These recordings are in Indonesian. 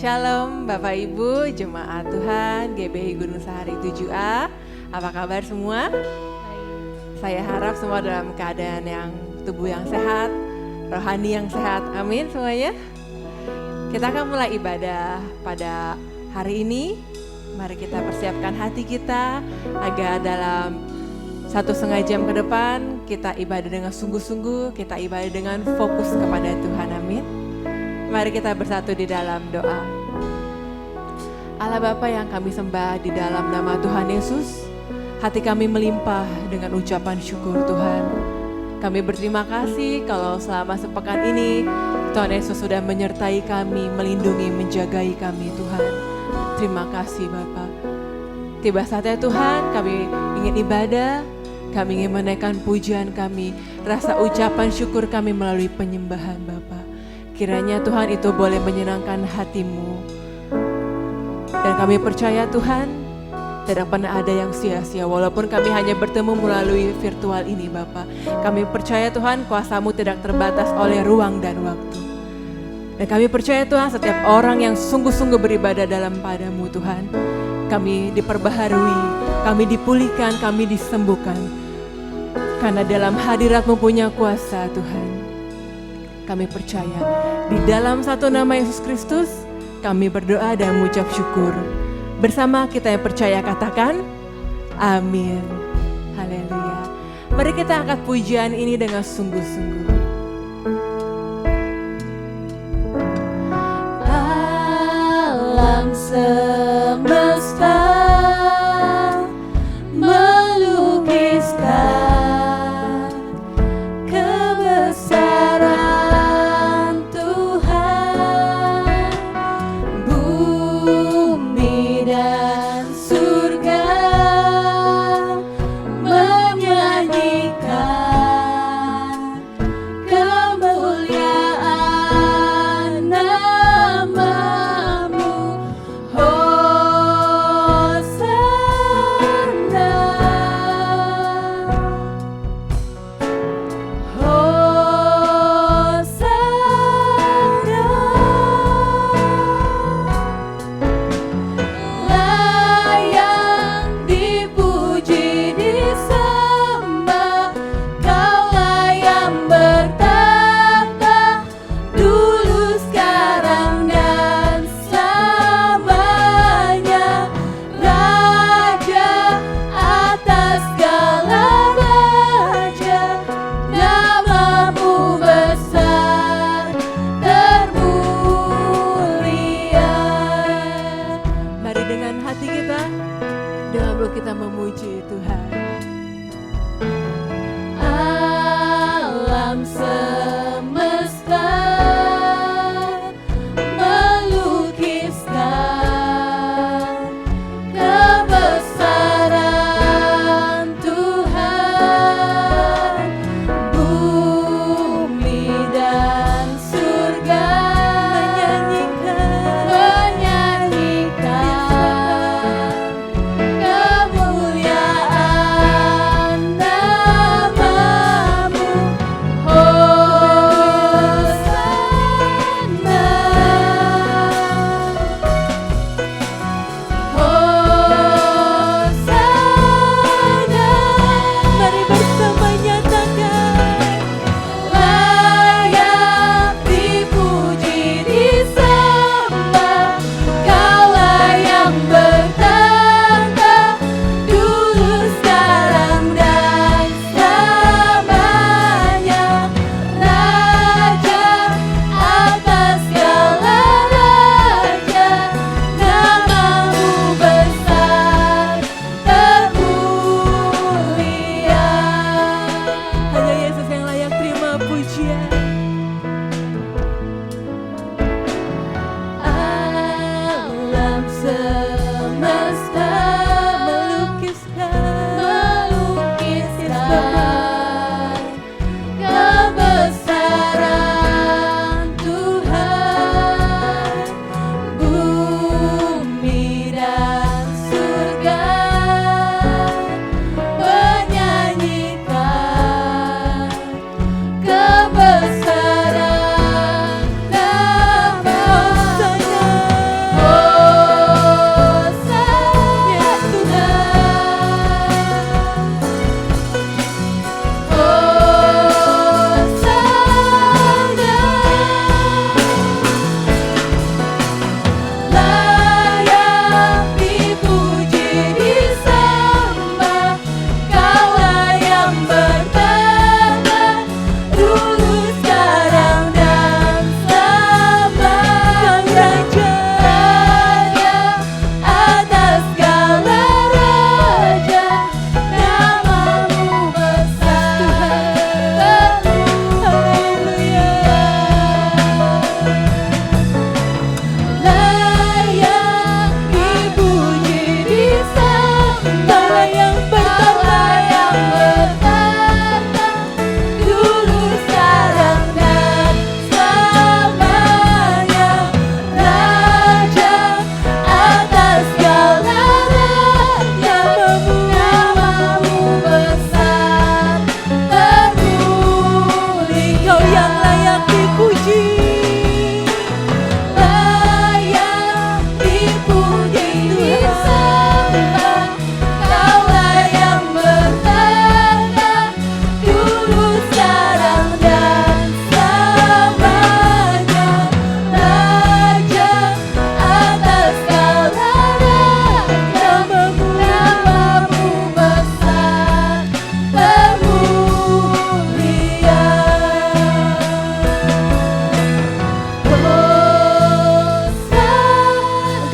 Shalom Bapak Ibu, Jemaat Tuhan, GBI Gunung Sahari 7A. Apa kabar semua? Saya harap semua dalam keadaan yang tubuh yang sehat, rohani yang sehat. Amin semuanya. Kita akan mulai ibadah pada hari ini. Mari kita persiapkan hati kita agar dalam 1,5 jam ke depan kita ibadah dengan sungguh-sungguh, kita ibadah dengan fokus kepada Tuhan. Amin. Mari kita bersatu di dalam doa. Allah Bapa yang kami sembah di dalam nama Tuhan Yesus, hati kami melimpah dengan ucapan syukur Tuhan. Kami berterima kasih kalau selama sepekan ini Tuhan Yesus sudah menyertai kami, melindungi, menjagai kami Tuhan. Terima kasih Bapa. Tiba saatnya Tuhan kami ingin ibadah, kami ingin menaikkan pujian kami, rasa ucapan syukur kami melalui penyembahan Bapa. Kiranya Tuhan itu boleh menyenangkan hatimu. Dan kami percaya Tuhan, tidak pernah ada yang sia-sia. Walaupun kami hanya bertemu melalui virtual ini Bapa. Kami percaya Tuhan, kuasa-Mu tidak terbatas oleh ruang dan waktu. Dan kami percaya Tuhan, setiap orang yang sungguh-sungguh beribadah dalam padamu Tuhan, kami diperbaharui, kami dipulihkan, kami disembuhkan. Karena dalam hadirat-Mu punya kuasa Tuhan. Kami percaya di dalam satu nama Yesus Kristus kami berdoa dan mengucap syukur. Bersama kita yang percaya katakan amin. Haleluya. Mari kita angkat pujian ini dengan sungguh-sungguh. Alam semesta melukiskan kebesaran Tuhan, bumi dan surga menyanyikan kemuliaan nama-Mu. Oh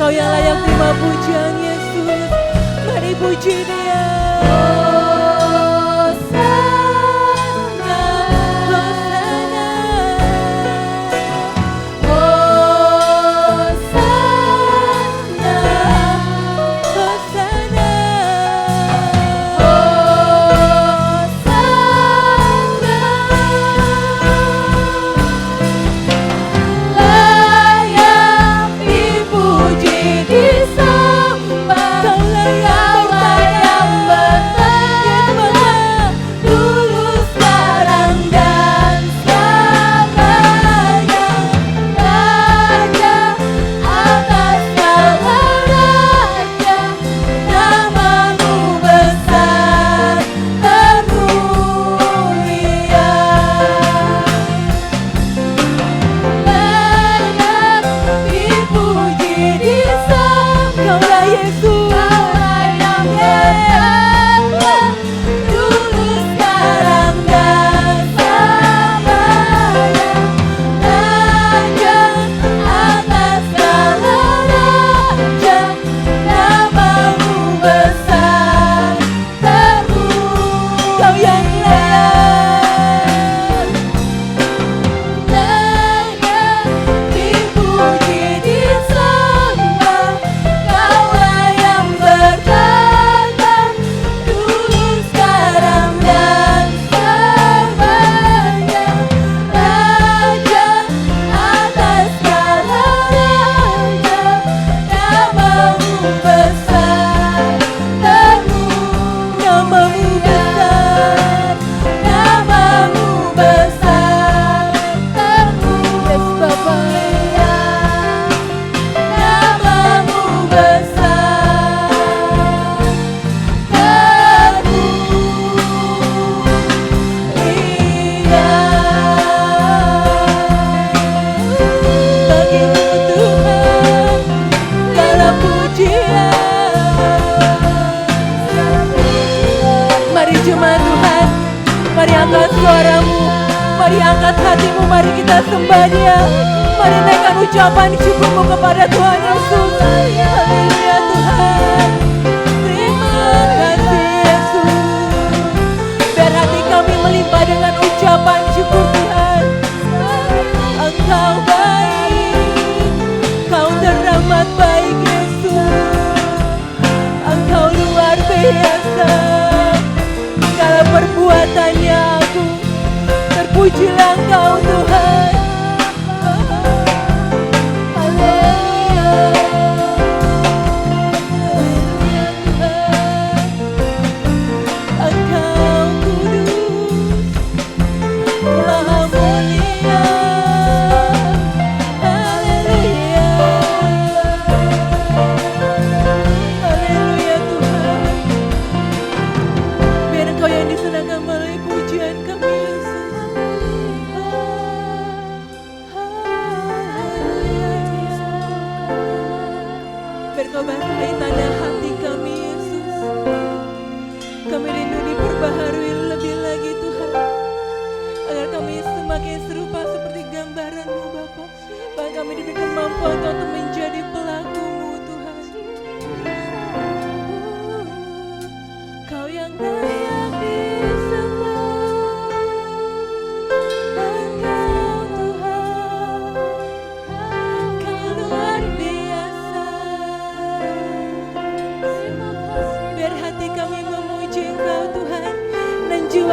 Engkau yang layak terima pujian Yesus. Mari puji Dia. Sembah Dia, mari naikkan ucapan syukurmu kepada Tuhan Yesus. Haleluya Tuhan, terima kasih Yesus. Biar hati kami melimpah dengan ucapan syukur Tuhan. Engkau baik, Kau teramat baik Yesus. Engkau luar biasa, segala perbuatannya aku. Terpujilah Engkau Tuhan.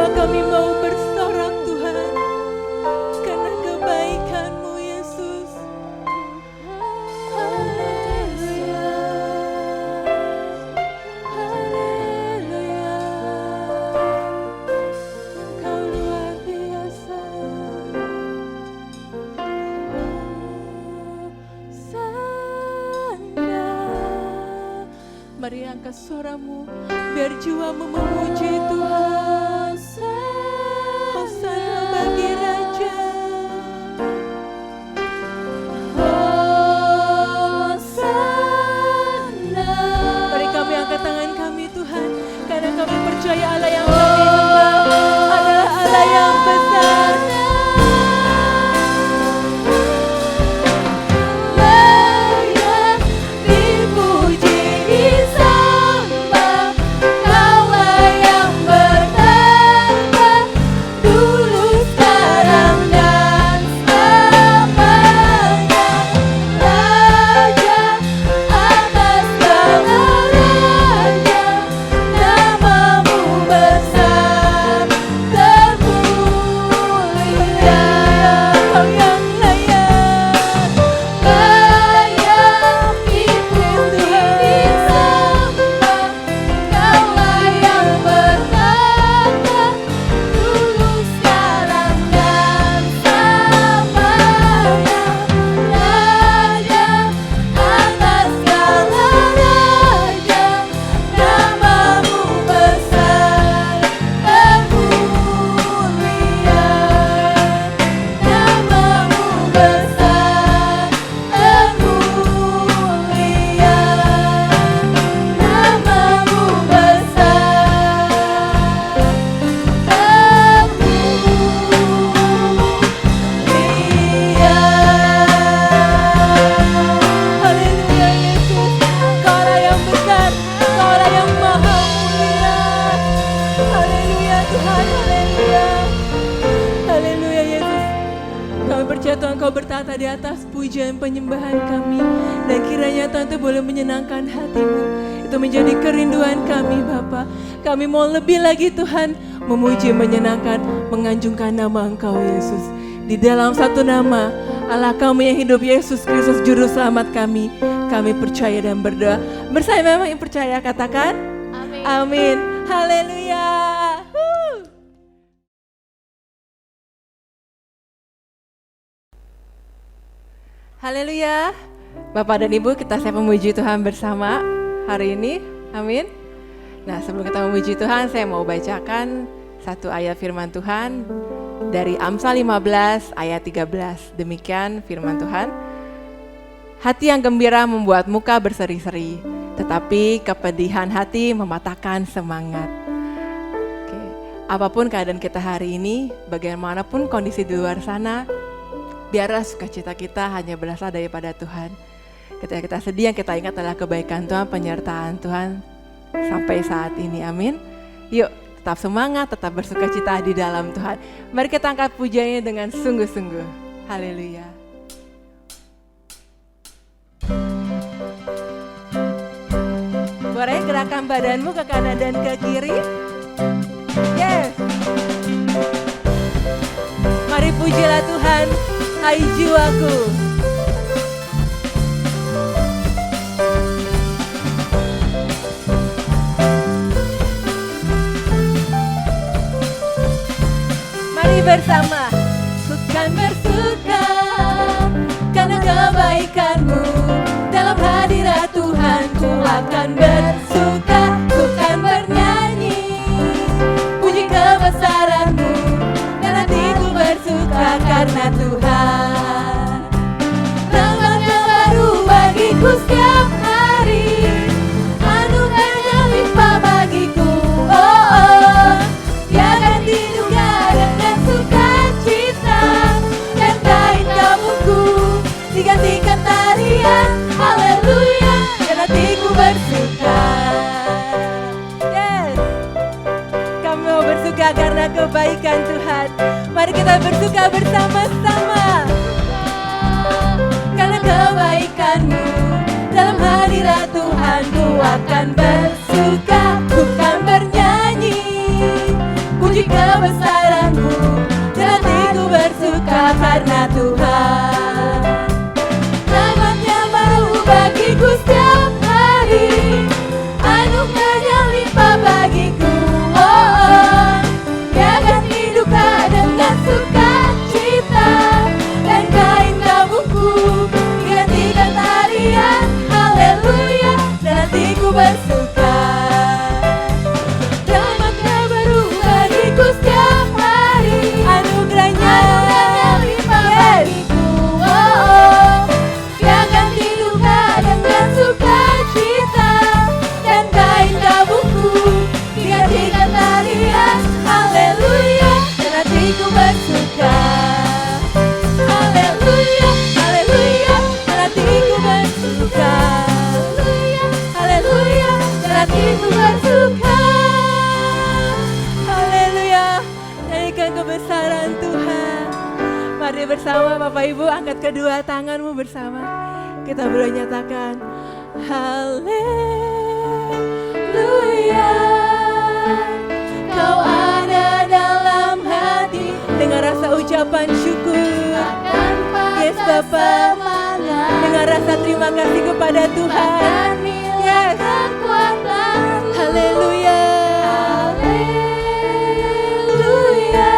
Kami mau bersorak Tuhan karena kebaikan-Mu Yesus. Haleluya, haleluya, Engkau luar biasa. Hosana. Mari angkat suaramu biar jiwamu memuji Tuhan. Hosana bagi Raja. Hosana. Mari kami angkat tangan kami Tuhan, karena kami percaya Allah yang kami sembah adalah Allah yang besar. Layak merasa di atas pujian penyembahan kami. Dan kiranya Tuhan itu boleh menyenangkan hati-Mu. Itu menjadi kerinduan kami Bapa. Kami mau lebih lagi Tuhan memuji, menyenangkan, menganjungkan nama Engkau Yesus. Di dalam satu nama Allah kami yang hidup, Yesus Kristus Juru Selamat kami percaya dan berdoa. Bersama memang yang percaya katakan amin. Amin. Haleluya. Haleluya. Bapak dan Ibu, kita siap memuji Tuhan bersama hari ini. Amin. Nah, sebelum kita memuji Tuhan, saya mau bacakan satu ayat firman Tuhan dari Amsal 15 ayat 13. Demikian firman Tuhan. Hati yang gembira membuat muka berseri-seri, tetapi kepedihan hati mematahkan semangat. Oke. Apapun keadaan kita hari ini, bagaimanapun kondisi di luar sana, biarlah sukacita kita hanya berasal daripada Tuhan. Ketika kita sedih, yang kita ingat adalah kebaikan Tuhan, penyertaan Tuhan sampai saat ini. Amin. Yuk, tetap semangat, tetap bersukacita di dalam Tuhan. Mari kita angkat pujiannya dengan sungguh-sungguh. Haleluya. Boleh gerakan badanmu ke kanan dan ke kiri. Yes. Mari pujilah Tuhan, hai jiwaku. Mari bersama. Ku kan bersuka karena kebaikan-Mu. Dalam hadirat Tuhan ku akan bersuka. Ku kan bernyanyi puji kebesaran-Mu. Dan hatiku bersuka karena Tuhan. Rahmat-Nya baru bagiku setiap hari. Anugerah-Nya limpah bagiku. Oh, oh. Dia ganti duka dengan sukacita. Dan kain kabungku digantikan tarian. Haleluya, dan hatiku bersuka. Yes, kami mau bersuka karena kebaikan Tuhan. Mari kita bersuka bersama-sama. Karena kebaikan-Mu, dalam hadirat Tuhan ku akan bersuka. Ku kan bernyanyi puji kebesaran-Mu. Dan hatiku bersuka karena Tuhan. Rahmat-Nya baru bagiku setiap hari. Anugerah-Nya limpah bagiku. Oh, oh. Dia ganti duka dengan sukacita. Dan kain kabungku digantikan tarian. Haleluya, dan hatiku bersuka. Rahmat-Nya baru bagiku setiap hari. Anugerah-Nya limpah bagiku. Oh, oh. Dia ganti duka dengan sukacita. Dan kain kabungku digantikan tarian. Haleluya, dan hatiku bersuka. Haleluya, haleluya, dan hatiku bersuka. Haleluya, dan hatiku bersuka. Haleluya, nyanyikan kebesaran Tuhan. Mari bersama Bapak Ibu, angkat kedua tanganmu bersama. Kita bernyatakan haleluya. Kau ada dalam hati dengan rasa ucapan syukur. Yes Bapak, dengan rasa terima kasih kepada Tuhan. Yes. Haleluya. Haleluya.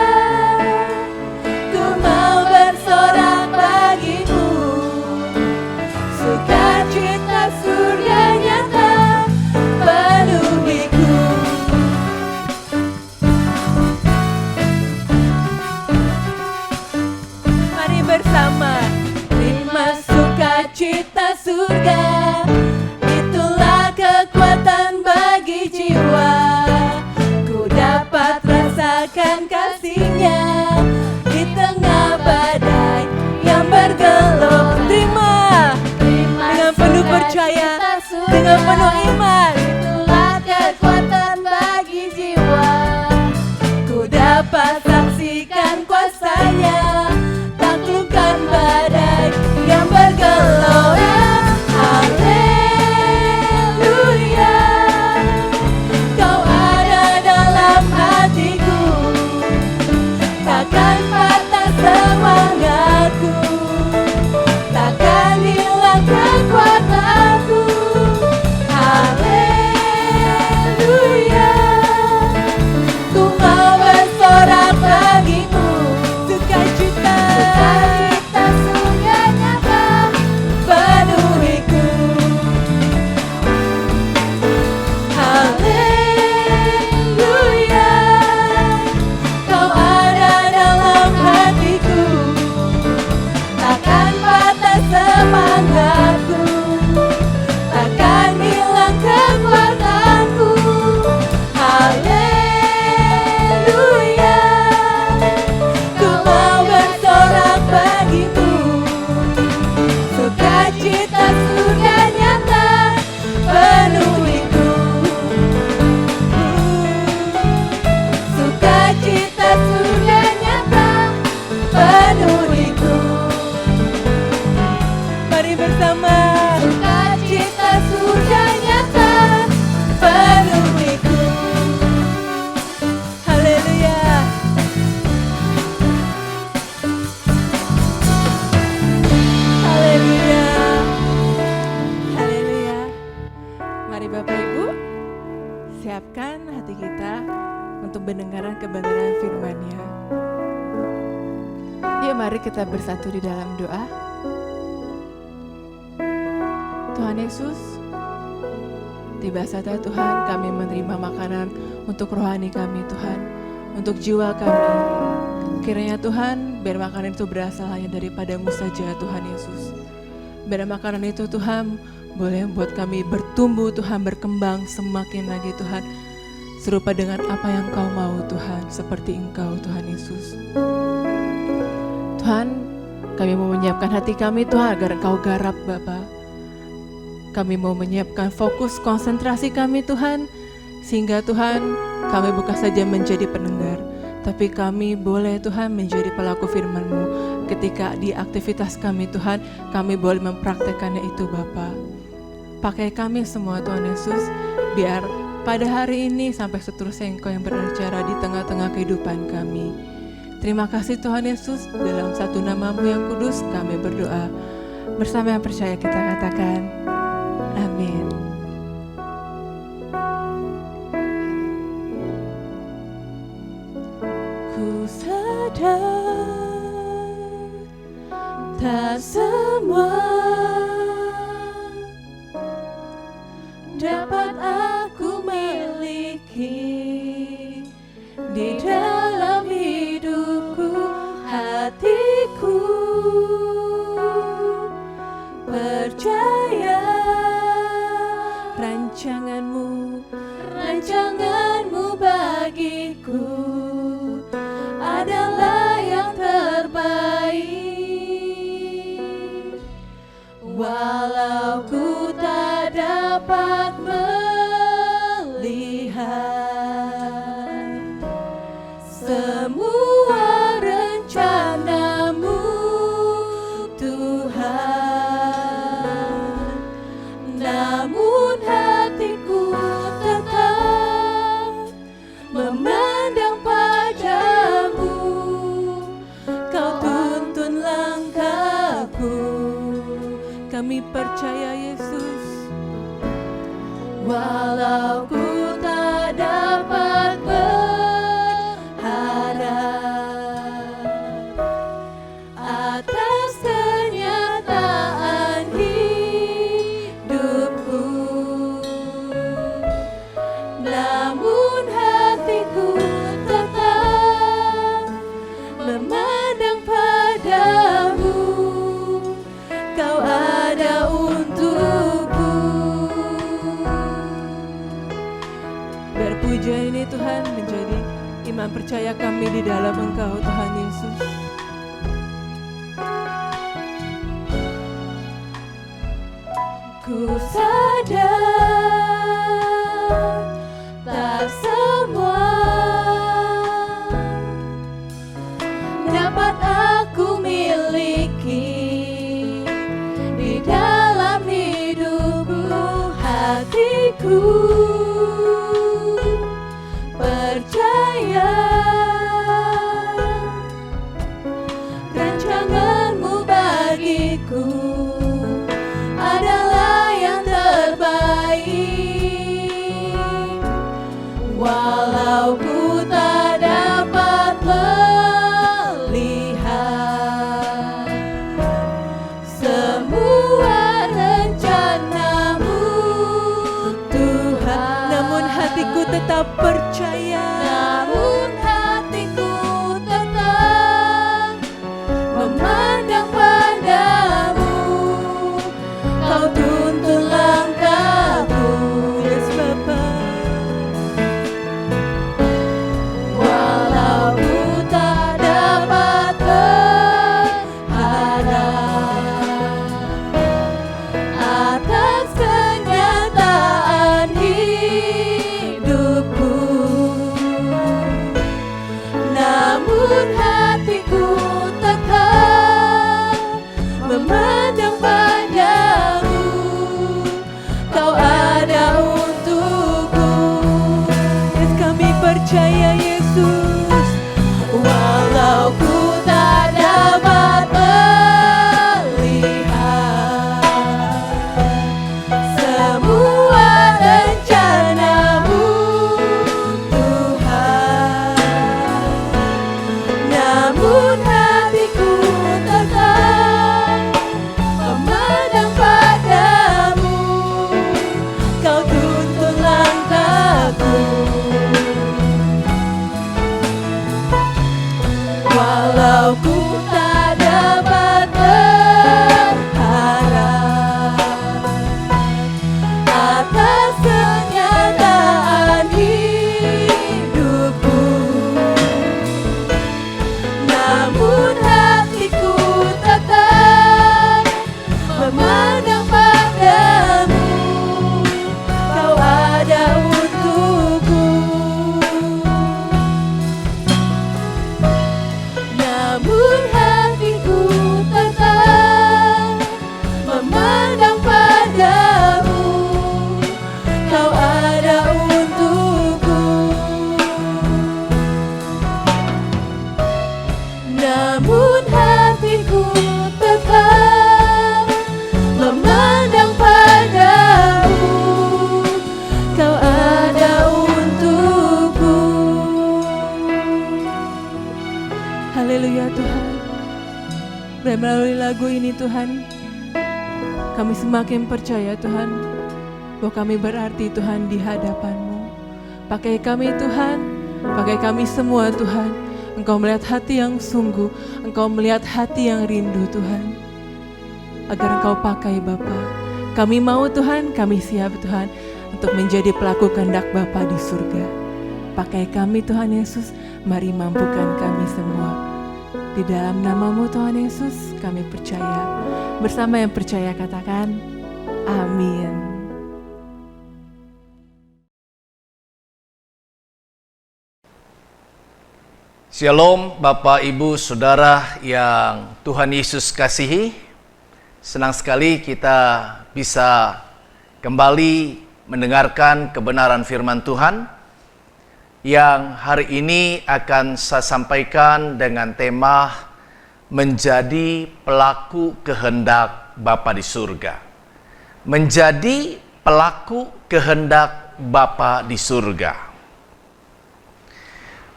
Ku mau bersorak bagimu. Sukacita surga nyata penuhiku. Mari bersama. Terima sukacita surga. Itulah kekuatan bagi jiwa. Ku dapat rasakan kasih-Nya di tengah badai yang bergelora. Terima dengan penuh percaya, dengan penuh iman. Itulah kekuatan bagi jiwa. Ku dapat saksikan kuasa-Nya, taklukkan badai siapkan hati kita untuk mendengarkan kebenaran firman-Nya. Yuk mari kita bersatu di dalam doa. Tuhan Yesus, tiba saatnya Tuhan kami menerima makanan untuk rohani kami Tuhan, untuk jiwa kami. Kiranya Tuhan, biar makanan itu berasal hanya daripada-Mu saja Tuhan Yesus. Biar makanan itu Tuhan boleh membuat kami bertumbuh Tuhan, berkembang semakin lagi Tuhan, serupa dengan apa yang Kau mau Tuhan, seperti Engkau Tuhan Yesus. Tuhan, kami mau menyiapkan hati kami Tuhan agar Engkau garap Bapa. Kami mau menyiapkan fokus konsentrasi kami Tuhan, sehingga Tuhan kami bukan saja menjadi pendengar, tapi kami boleh Tuhan menjadi pelaku firman-Mu. Ketika di aktivitas kami Tuhan, kami boleh mempraktekannya itu Bapa. Pakai kami semua Tuhan Yesus, biar pada hari ini sampai seterusnya Engkau yang berbicara di tengah-tengah kehidupan kami. Terima kasih Tuhan Yesus, dalam satu nama-Mu yang kudus kami berdoa. Bersama yang percaya kita katakan, amin. Ku sadar tak semua dapat aku miliki di dalam hidupku, hatiku percaya rancanganmu bagiku adalah yang terbaik. Walau ku tak dapat melihat semua rencana-Mu Tuhan, namun hatiku tetap memandang padamu. Kau tuntun langkahku, kami percaya Yesus. Walau ku tak dapat berharap atas kenyataan hidupku, namun hatiku tetap memandang padamu. Kau ada untukku. Biar pujian ini Tuhan menjadi iman percaya kami di dalam Engkau Tuhan Yesus. Ku sadar tak semua dapat aku miliki di dalam hidupku, hatiku percaya rancangan-Mu bagiku adalah yang terbaik. Walau ku tak dapat melihat semua rencana-Mu Tuhan, namun hatiku tetap percaya. Namun hatiku tetap memandang padamu. Kau tuntun langkahku, yes Bapa. Walau ku tak dapat berharap atas kenyataan hidupku, namun hatiku tetap memandang padamu. Kau ada untukku. Yes, kami percaya Yesus. Walau ku tak dapat melihat semua rencana-Mu lagu ini Tuhan, kami semakin percaya Tuhan, bahwa kami berarti Tuhan di hadapan-Mu. Pakai kami Tuhan, pakai kami semua Tuhan. Engkau melihat hati yang sungguh, Engkau melihat hati yang rindu Tuhan. Agar Engkau pakai Bapa. Kami mau Tuhan, kami siap Tuhan untuk menjadi pelaku kehendak Bapa di surga. Pakai kami Tuhan Yesus, mari mampukan kami semua. Di dalam nama-Mu Tuhan Yesus kami percaya. Bersama yang percaya katakan, amin. Shalom Bapak Ibu Saudara yang Tuhan Yesus kasihi. Senang sekali kita bisa kembali mendengarkan kebenaran firman Tuhan yang hari ini akan saya sampaikan dengan tema menjadi pelaku kehendak Bapa di surga. Menjadi pelaku kehendak Bapa di surga.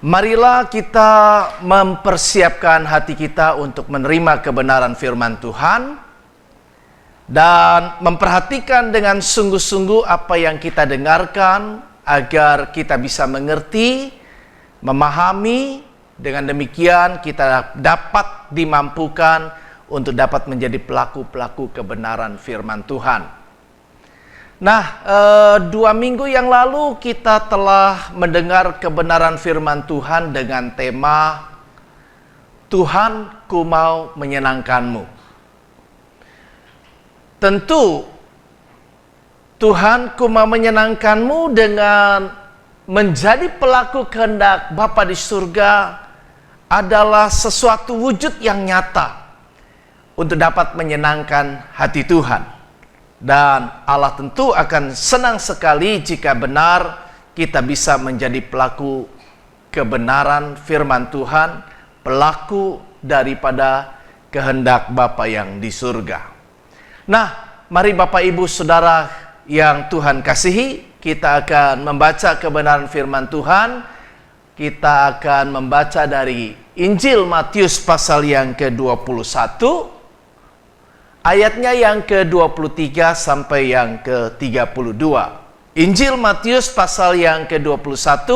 Marilah kita mempersiapkan hati kita untuk menerima kebenaran firman Tuhan dan memperhatikan dengan sungguh-sungguh apa yang kita dengarkan, agar kita bisa mengerti, memahami, dengan demikian kita dapat dimampukan untuk dapat menjadi pelaku-pelaku kebenaran firman Tuhan. Nah, 2 minggu yang lalu kita telah mendengar kebenaran firman Tuhan dengan tema Tuhan, ku mau menyenangkan-Mu. Tentu Tuhan, ku mau menyenangkan-Mu dengan menjadi pelaku kehendak Bapa di surga adalah sesuatu wujud yang nyata untuk dapat menyenangkan hati Tuhan. Dan Allah tentu akan senang sekali jika benar kita bisa menjadi pelaku kebenaran firman Tuhan, pelaku daripada kehendak Bapa yang di surga. Nah, mari Bapak Ibu Saudara yang Tuhan kasihi, kita akan membaca kebenaran firman Tuhan. Kita akan membaca dari Injil Matius pasal yang ke-21, ayatnya yang ke-23 sampai yang ke-32. Injil Matius pasal yang ke-21,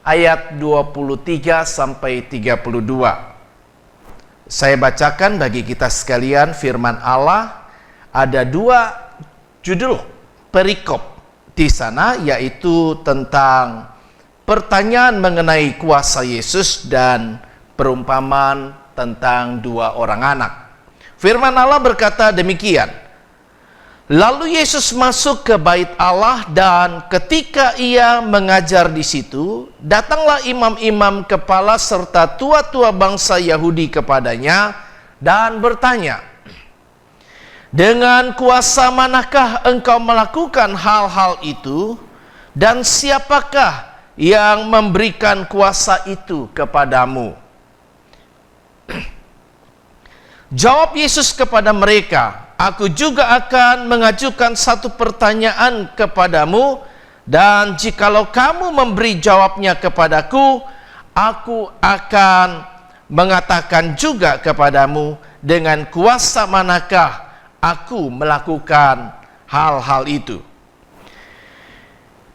ayat 23 sampai 32. Saya bacakan bagi kita sekalian firman Allah. Ada 2 judul perikop di sana, yaitu tentang pertanyaan mengenai kuasa Yesus dan perumpamaan tentang 2 orang anak. Firman Allah berkata demikian. Lalu Yesus masuk ke bait Allah, dan ketika ia mengajar di situ, datanglah imam-imam kepala serta tua-tua bangsa Yahudi kepadanya dan bertanya, dengan kuasa manakah engkau melakukan hal-hal itu? Dan siapakah yang memberikan kuasa itu kepadamu? Jawab Yesus kepada mereka, aku juga akan mengajukan satu pertanyaan kepadamu, dan jikalau kamu memberi jawabnya kepadaku, aku akan mengatakan juga kepadamu dengan kuasa manakah aku melakukan hal-hal itu.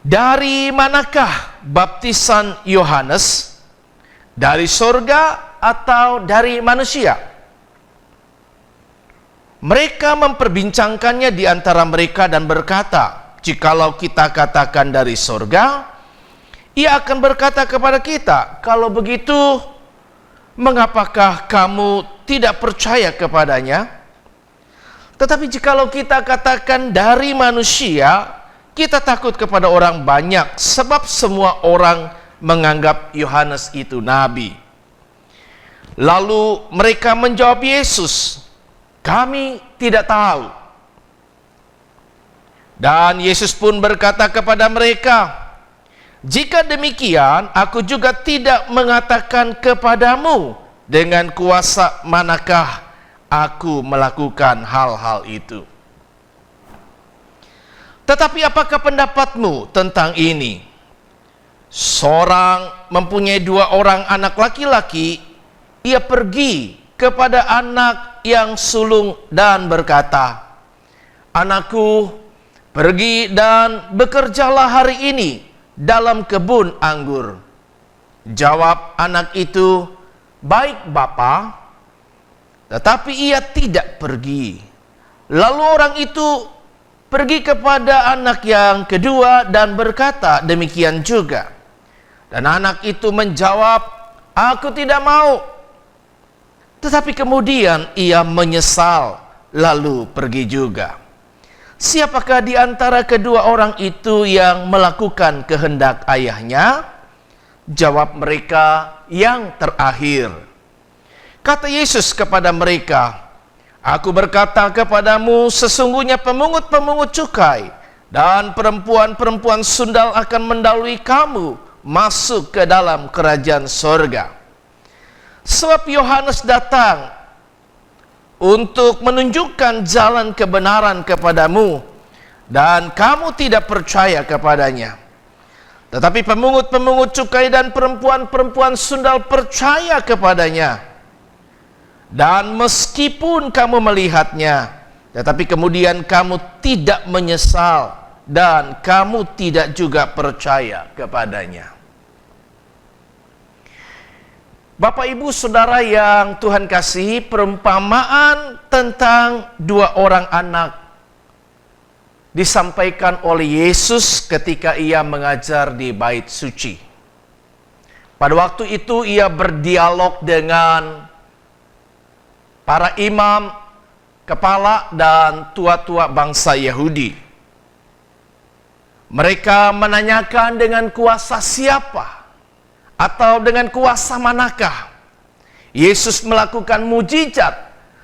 Dari manakah baptisan Yohanes? Dari sorga atau dari manusia? Mereka memperbincangkannya di antara mereka dan berkata, jikalau kita katakan dari sorga, ia akan berkata kepada kita, kalau begitu, mengapakah kamu tidak percaya kepadanya? Tetapi jikalau kita katakan dari manusia, kita takut kepada orang banyak, sebab semua orang menganggap Yohanes itu nabi. Lalu mereka menjawab Yesus, kami tidak tahu. Dan Yesus pun berkata kepada mereka, jika demikian, aku juga tidak mengatakan kepadamu dengan kuasa manakah aku melakukan hal-hal itu. Tetapi apakah pendapatmu tentang ini? Seorang mempunyai 2 orang anak laki-laki, ia pergi kepada anak yang sulung dan berkata, "Anakku, pergi dan bekerjalah hari ini dalam kebun anggur." Jawab anak itu, "Baik, Bapa." Tetapi ia tidak pergi. Lalu orang itu pergi kepada anak yang kedua dan berkata demikian juga. Dan anak itu menjawab, "Aku tidak mau." Tetapi kemudian ia menyesal, lalu pergi juga. Siapakah di antara kedua orang itu yang melakukan kehendak ayahnya? Jawab mereka, "Yang terakhir." Kata Yesus kepada mereka, "Aku berkata kepadamu, sesungguhnya pemungut-pemungut cukai dan perempuan-perempuan sundal akan mendahului kamu masuk ke dalam kerajaan sorga. Sebab Yohanes datang untuk menunjukkan jalan kebenaran kepadamu, dan kamu tidak percaya kepadanya. Tetapi pemungut-pemungut cukai dan perempuan-perempuan sundal percaya kepadanya. Dan meskipun kamu melihatnya, tetapi kemudian kamu tidak menyesal, dan kamu tidak juga percaya kepadanya." Bapak, Ibu, Saudara yang Tuhan kasihi, perumpamaan tentang dua orang anak disampaikan oleh Yesus ketika ia mengajar di Bait Suci. Pada waktu itu ia berdialog dengan para imam, kepala, dan tua-tua bangsa Yahudi. Mereka menanyakan dengan kuasa siapa atau dengan kuasa manakah Yesus melakukan mujizat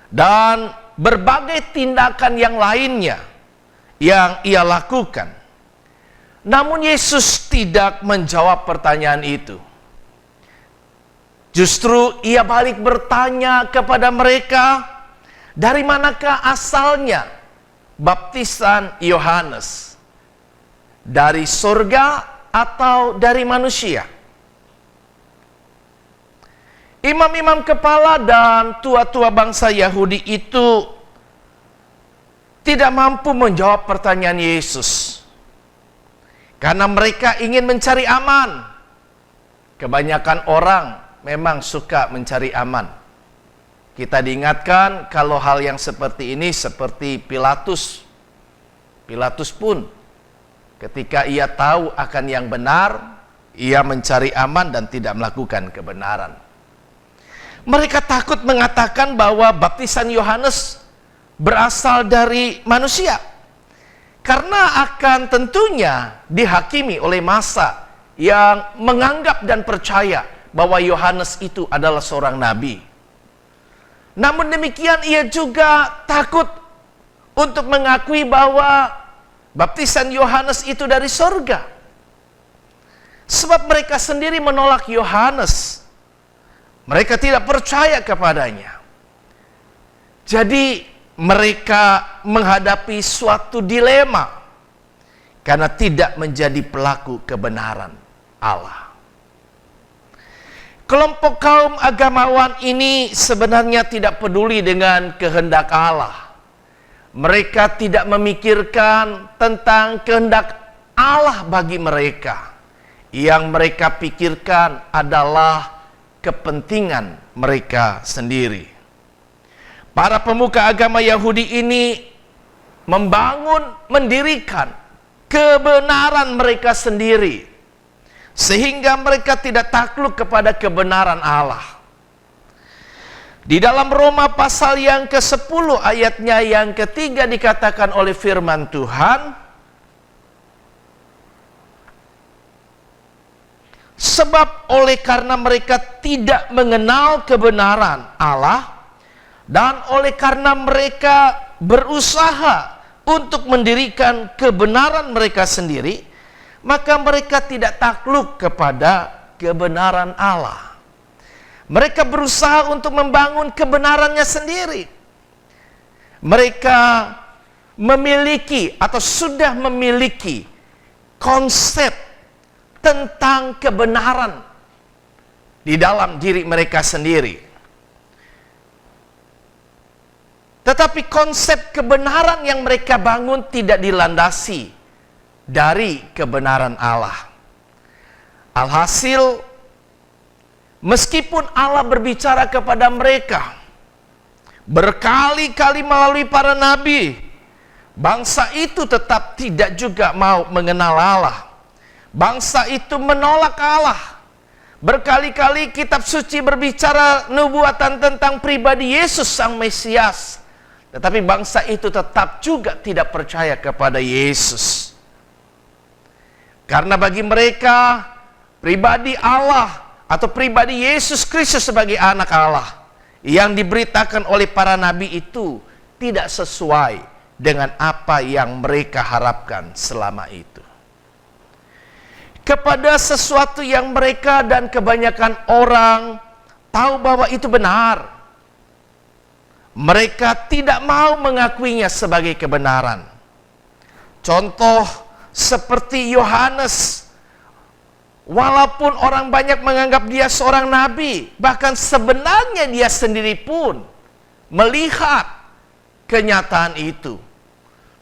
dan berbagai tindakan yang lainnya yang ia lakukan. Namun Yesus tidak menjawab pertanyaan itu. Justru ia balik bertanya kepada mereka, dari manakah asalnya baptisan Yohanes? Dari surga atau dari manusia? Imam-imam kepala dan tua-tua bangsa Yahudi itu tidak mampu menjawab pertanyaan Yesus. Karena mereka ingin mencari aman. Kebanyakan orang memang suka mencari aman. Kita diingatkan kalau hal yang seperti ini seperti Pilatus. Pilatus pun ketika ia tahu akan yang benar, ia mencari aman dan tidak melakukan kebenaran. Mereka takut mengatakan bahwa baptisan Yohanes berasal dari manusia. Karena akan tentunya dihakimi oleh massa yang menganggap dan percaya bahwa Yohanes itu adalah seorang nabi. Namun demikian ia juga takut untuk mengakui bahwa baptisan Yohanes itu dari sorga. Sebab mereka sendiri menolak Yohanes. Mereka tidak percaya kepadanya. Jadi mereka menghadapi suatu dilema karena tidak menjadi pelaku kebenaran Allah. Kelompok kaum agamawan ini sebenarnya tidak peduli dengan kehendak Allah. Mereka tidak memikirkan tentang kehendak Allah bagi mereka. Yang mereka pikirkan adalah kepentingan mereka sendiri. Para pemuka agama Yahudi ini mendirikan kebenaran mereka sendiri. Sehingga mereka tidak takluk kepada kebenaran Allah. Di dalam Roma pasal yang ke-10 ayatnya yang ketiga dikatakan oleh firman Tuhan, sebab oleh karena mereka tidak mengenal kebenaran Allah, dan oleh karena mereka berusaha untuk mendirikan kebenaran mereka sendiri, maka mereka tidak takluk kepada kebenaran Allah. Mereka berusaha untuk membangun kebenarannya sendiri. Mereka memiliki atau sudah memiliki konsep tentang kebenaran di dalam diri mereka sendiri. Tetapi konsep kebenaran yang mereka bangun tidak dilandasi dari kebenaran Allah. Alhasil, meskipun Allah berbicara kepada mereka berkali-kali melalui para nabi, bangsa itu tetap tidak juga mau mengenal Allah. Bangsa itu menolak Allah. Berkali-kali kitab suci berbicara nubuatan tentang pribadi Yesus sang Mesias. Tetapi bangsa itu tetap juga tidak percaya kepada Yesus. Karena bagi mereka, pribadi Allah atau pribadi Yesus Kristus sebagai anak Allah yang diberitakan oleh para nabi itu tidak sesuai dengan apa yang mereka harapkan selama itu. Kepada sesuatu yang mereka dan kebanyakan orang tahu bahwa itu benar, mereka tidak mau mengakuinya sebagai kebenaran. Contoh seperti Yohanes, walaupun orang banyak menganggap dia seorang nabi, bahkan sebenarnya dia sendiri pun melihat kenyataan itu,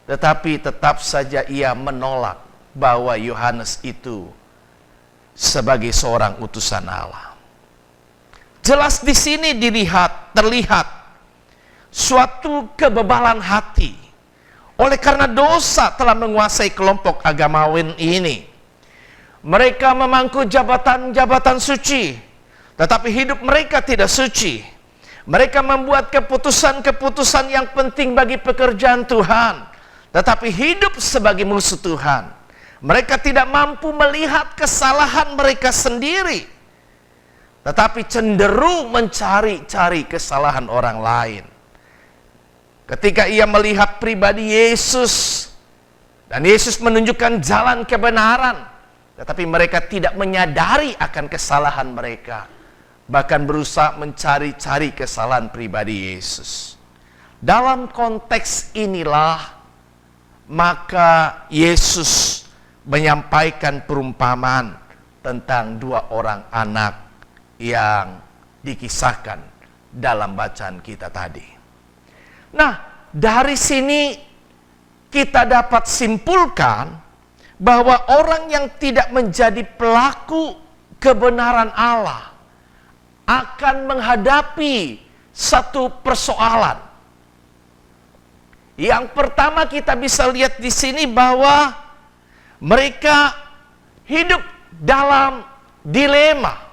tetapi tetap saja ia menolak bahwa Yohanes itu sebagai seorang utusan Allah. Jelas di sini terlihat suatu kebebalan hati oleh karena dosa telah menguasai kelompok agamawan ini. Mereka memangku jabatan-jabatan suci, tetapi hidup mereka tidak suci. Mereka membuat keputusan-keputusan yang penting bagi pekerjaan Tuhan, tetapi hidup sebagai musuh Tuhan. Mereka tidak mampu melihat kesalahan mereka sendiri, tetapi cenderung mencari-cari kesalahan orang lain. Ketika ia melihat pribadi Yesus, dan Yesus menunjukkan jalan kebenaran, tetapi mereka tidak menyadari akan kesalahan mereka, bahkan berusaha mencari-cari kesalahan pribadi Yesus. Dalam konteks inilah, maka Yesus menyampaikan perumpamaan tentang dua orang anak yang dikisahkan dalam bacaan kita tadi. Nah, dari sini kita dapat simpulkan bahwa orang yang tidak menjadi pelaku kebenaran Allah akan menghadapi satu persoalan. Yang pertama kita bisa lihat di sini bahwa mereka hidup dalam dilema.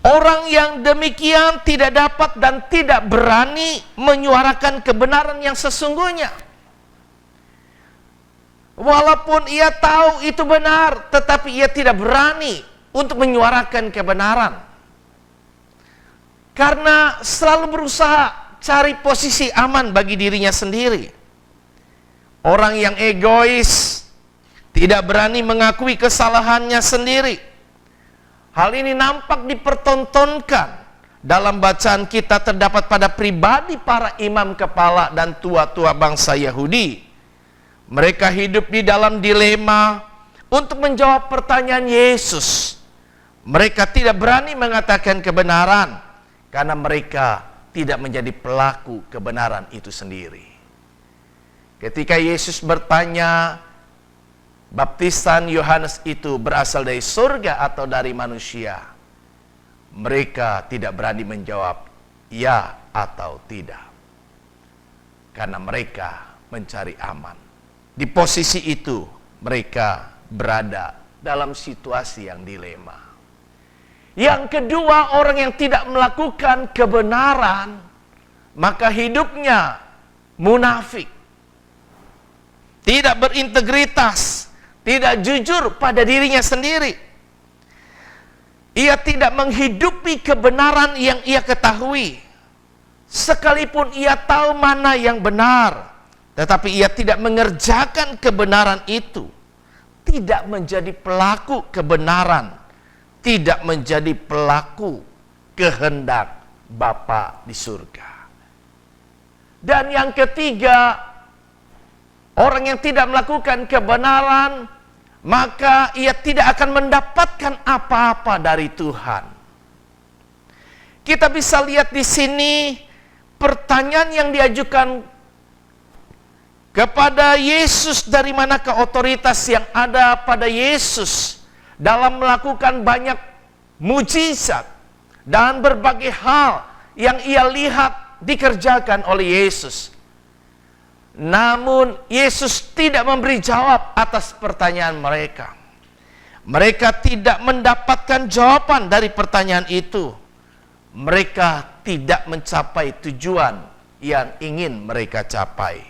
Orang yang demikian tidak dapat dan tidak berani menyuarakan kebenaran yang sesungguhnya. Walaupun ia tahu itu benar, tetapi ia tidak berani untuk menyuarakan kebenaran. Karena selalu berusaha cari posisi aman bagi dirinya sendiri. Orang yang egois, tidak berani mengakui kesalahannya sendiri. Hal ini nampak dipertontonkan dalam bacaan kita terdapat pada pribadi para imam kepala dan tua-tua bangsa Yahudi. Mereka hidup di dalam dilema untuk menjawab pertanyaan Yesus. Mereka tidak berani mengatakan kebenaran karena mereka tidak menjadi pelaku kebenaran itu sendiri. Ketika Yesus bertanya, baptisan Yohanes itu berasal dari surga atau dari manusia? Mereka tidak berani menjawab ya atau tidak. Karena mereka mencari aman. Di posisi itu mereka berada dalam situasi yang dilema. Yang kedua, orang yang tidak melakukan kebenaran, maka hidupnya munafik. Tidak berintegritas, tidak jujur pada dirinya sendiri. Ia tidak menghidupi kebenaran yang ia ketahui. Sekalipun ia tahu mana yang benar, tetapi ia tidak mengerjakan kebenaran itu. Tidak menjadi pelaku kebenaran, tidak menjadi pelaku kehendak Bapa di surga. Dan yang ketiga, orang yang tidak melakukan kebenaran, maka ia tidak akan mendapatkan apa-apa dari Tuhan. kita bisa lihat di sini pertanyaan yang diajukan kepada Yesus, dari manakah otoritas yang ada pada Yesus dalam melakukan banyak mujizat dan berbagai hal yang ia lihat dikerjakan oleh Yesus. Namun Yesus tidak memberi jawab atas pertanyaan mereka. Mereka tidak mendapatkan jawaban dari pertanyaan itu. Mereka tidak mencapai tujuan yang ingin mereka capai.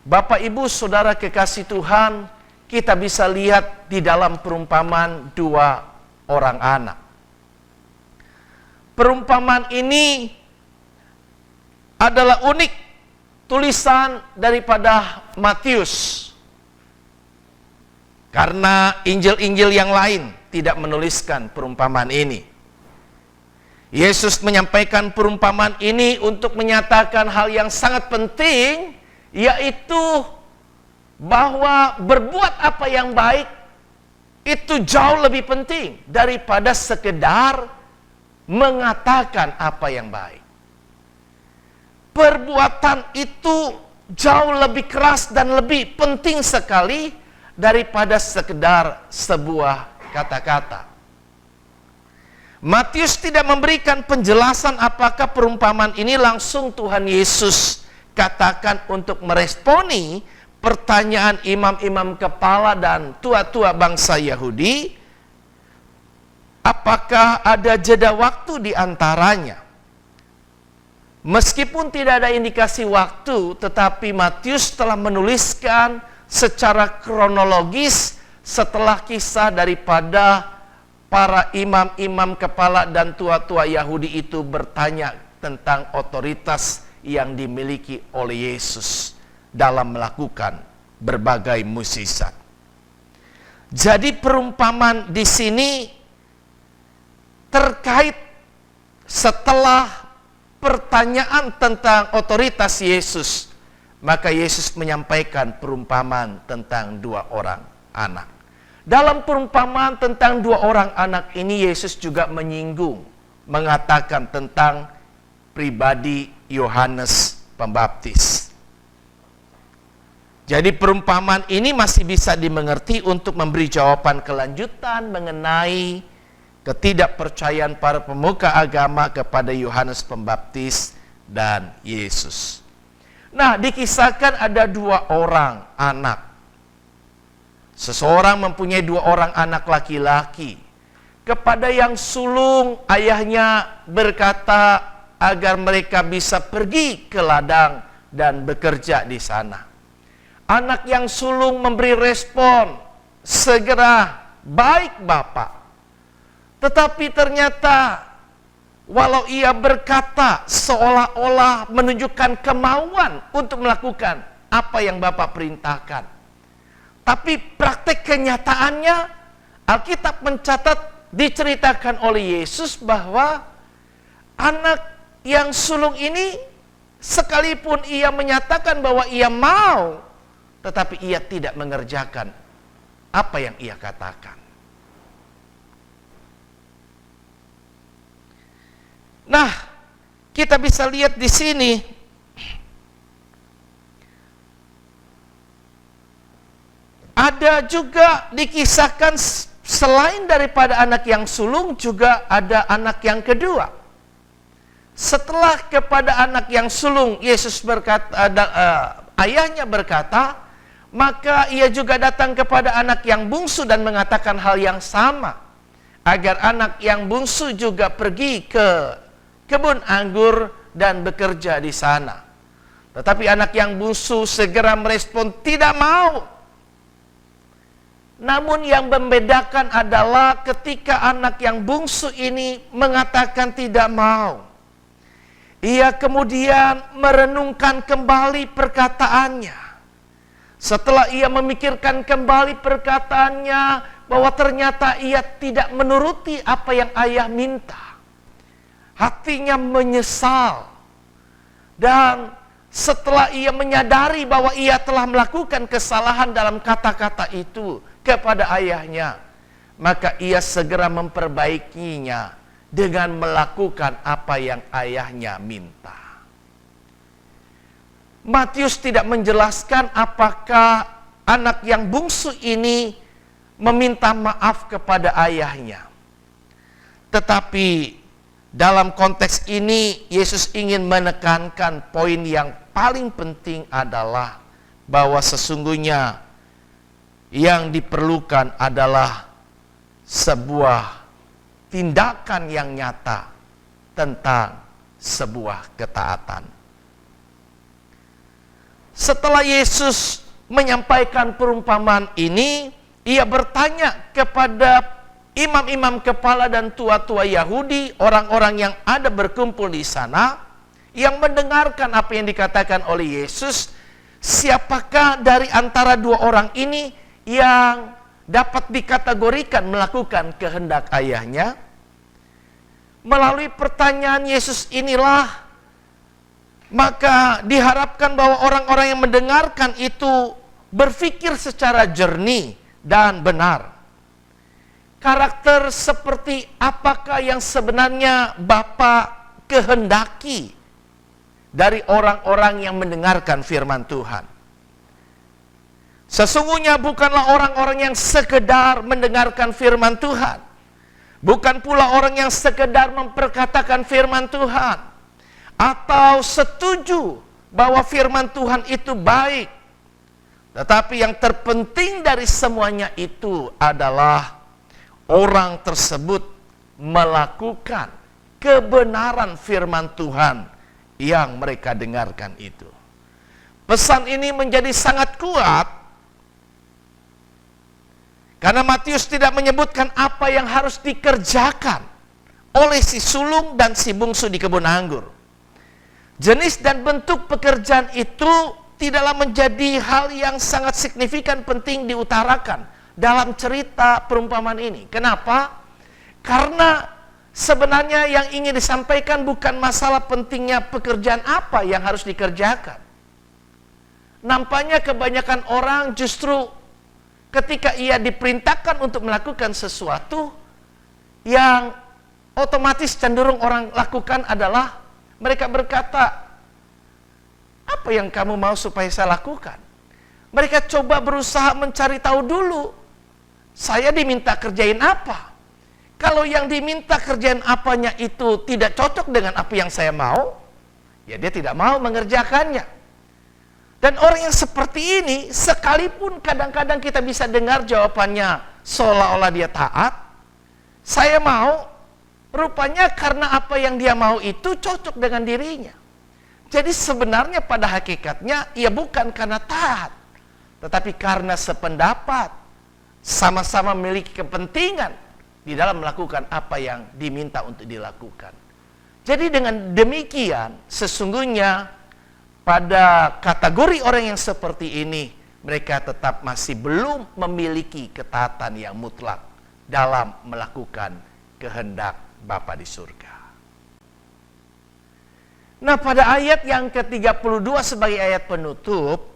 Bapak, Ibu, Saudara kekasih Tuhan, kita bisa lihat di dalam perumpamaan dua orang anak. Perumpamaan ini adalah unik, tulisan daripada Matius. Karena Injil-Injil yang lain tidak menuliskan perumpamaan ini. Yesus menyampaikan perumpamaan ini untuk menyatakan hal yang sangat penting, yaitu bahwa berbuat apa yang baik itu jauh lebih penting daripada sekedar mengatakan apa yang baik. Perbuatan itu jauh lebih keras dan lebih penting sekali daripada sekedar sebuah kata-kata. Matius tidak memberikan penjelasan apakah perumpamaan ini langsung Tuhan Yesus katakan untuk meresponi pertanyaan imam-imam kepala dan tua-tua bangsa Yahudi. Apakah ada jeda waktu di antaranya? Meskipun tidak ada indikasi waktu, tetapi Matius telah menuliskan secara kronologis setelah kisah daripada para imam-imam kepala dan tua-tua Yahudi itu bertanya tentang otoritas yang dimiliki oleh Yesus dalam melakukan berbagai mukjizat. Jadi perumpamaan di sini terkait setelah pertanyaan tentang otoritas Yesus, maka Yesus menyampaikan perumpamaan tentang dua orang anak. Dalam perumpamaan tentang dua orang anak ini, Yesus juga menyinggung, mengatakan tentang pribadi Yohanes Pembaptis. Jadi perumpamaan ini masih bisa dimengerti untuk memberi jawaban kelanjutan mengenai ketidakpercayaan para pemuka agama kepada Yohanes Pembaptis dan Yesus. Nah, dikisahkan ada dua orang anak. Seseorang mempunyai dua orang anak laki-laki. Kepada yang sulung, ayahnya berkata agar mereka bisa pergi ke ladang dan bekerja di sana. Anak yang sulung memberi respon, segera, baik Bapak. Tetapi ternyata walau ia berkata seolah-olah menunjukkan kemauan untuk melakukan apa yang Bapak perintahkan. Tapi praktek kenyataannya, Alkitab mencatat, diceritakan oleh Yesus bahwa anak yang sulung ini sekalipun ia menyatakan bahwa ia mau, tetapi ia tidak mengerjakan apa yang ia katakan. Nah, kita bisa lihat di sini ada juga dikisahkan selain daripada anak yang sulung, juga ada anak yang kedua. Setelah kepada anak yang sulung Yesus berkata, ayahnya berkata, maka ia juga datang kepada anak yang bungsu dan mengatakan hal yang sama, agar anak yang bungsu juga pergi ke kebun anggur dan bekerja di sana. Tetapi anak yang bungsu segera merespon, tidak mau. Namun yang membedakan adalah ketika anak yang bungsu ini mengatakan tidak mau, ia kemudian merenungkan kembali perkataannya. Setelah ia memikirkan kembali perkataannya, bahwa ternyata ia tidak menuruti apa yang ayah minta, hatinya menyesal. Dan setelah ia menyadari bahwa ia telah melakukan kesalahan dalam kata-kata itu kepada ayahnya, maka ia segera memperbaikinya dengan melakukan apa yang ayahnya minta. Matius tidak menjelaskan apakah anak yang bungsu ini meminta maaf kepada ayahnya. Tetapi dalam konteks ini Yesus ingin menekankan poin yang paling penting adalah bahwa sesungguhnya yang diperlukan adalah sebuah tindakan yang nyata tentang sebuah ketaatan. Setelah Yesus menyampaikan perumpamaan ini, ia bertanya kepada imam-imam kepala dan tua-tua Yahudi, orang-orang yang ada berkumpul di sana, yang mendengarkan apa yang dikatakan oleh Yesus, siapakah dari antara dua orang ini yang dapat dikategorikan melakukan kehendak ayahnya? Melalui pertanyaan Yesus inilah, maka diharapkan bahwa orang-orang yang mendengarkan itu berpikir secara jernih dan benar. Karakter seperti apakah yang sebenarnya Bapa kehendaki dari orang-orang yang mendengarkan firman Tuhan? Sesungguhnya bukanlah orang-orang yang sekedar mendengarkan firman Tuhan. Bukan pula orang yang sekedar memperkatakan firman Tuhan. Atau setuju bahwa firman Tuhan itu baik. Tetapi yang terpenting dari semuanya itu adalah orang tersebut melakukan kebenaran firman Tuhan yang mereka dengarkan itu. Pesan ini menjadi sangat kuat karena Matius tidak menyebutkan apa yang harus dikerjakan oleh si sulung dan si bungsu di kebun anggur. Jenis dan bentuk pekerjaan itu tidaklah menjadi hal yang sangat signifikan penting diutarakan dalam cerita perumpamaan ini. Kenapa? Karena sebenarnya yang ingin disampaikan bukan masalah pentingnya pekerjaan apa yang harus dikerjakan. Nampaknya kebanyakan orang justru ketika ia diperintahkan untuk melakukan sesuatu, yang otomatis cenderung orang lakukan adalah mereka berkata, apa yang kamu mau supaya saya lakukan? Mereka coba berusaha mencari tahu dulu, saya diminta kerjain apa? Kalau yang diminta kerjain apanya itu tidak cocok dengan apa yang saya mau, ya dia tidak mau mengerjakannya. Dan orang yang seperti ini, sekalipun kadang-kadang kita bisa dengar jawabannya seolah-olah dia taat, saya mau, rupanya karena apa yang dia mau itu cocok dengan dirinya. Jadi sebenarnya pada hakikatnya ia bukan karena taat, tetapi karena sependapat, sama-sama memiliki kepentingan di dalam melakukan apa yang diminta untuk dilakukan. Jadi dengan demikian, sesungguhnya pada kategori orang yang seperti ini, mereka tetap masih belum memiliki ketaatan yang mutlak dalam melakukan kehendak Bapa di surga. Nah, pada ayat yang ke-32 sebagai ayat penutup,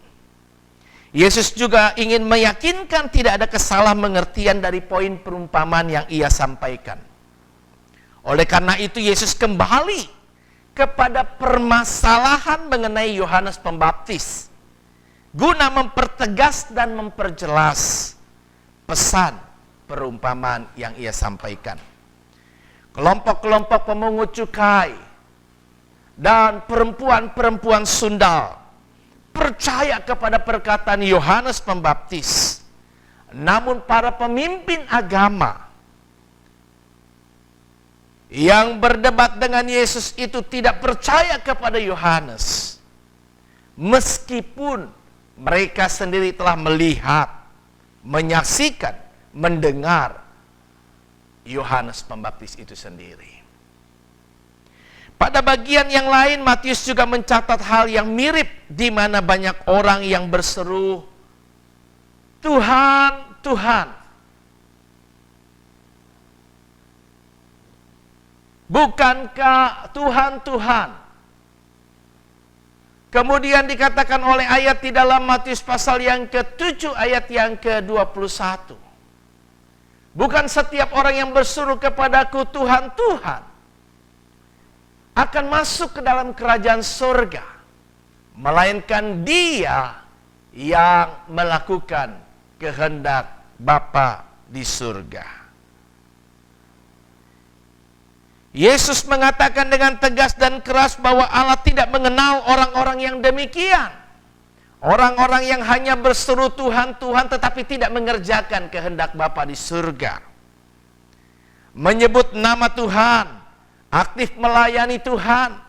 Yesus juga ingin meyakinkan tidak ada kesalahan-mengertian dari poin perumpamaan yang ia sampaikan. Oleh karena itu Yesus kembali kepada permasalahan mengenai Yohanes Pembaptis, guna mempertegas dan memperjelas pesan perumpamaan yang ia sampaikan. Kelompok-kelompok pemungut cukai dan perempuan-perempuan sundal percaya kepada perkataan Yohanes Pembaptis. Namun para pemimpin agama yang berdebat dengan Yesus itu tidak percaya kepada Yohanes, meskipun mereka sendiri telah melihat, menyaksikan, mendengar Yohanes Pembaptis itu sendiri. Pada bagian yang lain, Matius juga mencatat hal yang mirip, di mana banyak orang yang berseru, Tuhan, Tuhan. Bukankah Tuhan, Tuhan? Kemudian dikatakan oleh ayat di dalam Matius pasal yang ke-7 ayat yang ke-21. Bukan setiap orang yang berseru kepadaku Tuhan, Tuhan akan masuk ke dalam kerajaan surga, melainkan dia yang melakukan kehendak Bapa di surga. Yesus mengatakan dengan tegas dan keras bahwa Allah tidak mengenal orang-orang yang demikian. Orang-orang yang hanya berseru Tuhan, Tuhan tetapi tidak mengerjakan kehendak Bapa di surga. Menyebut nama Tuhan, aktif melayani Tuhan,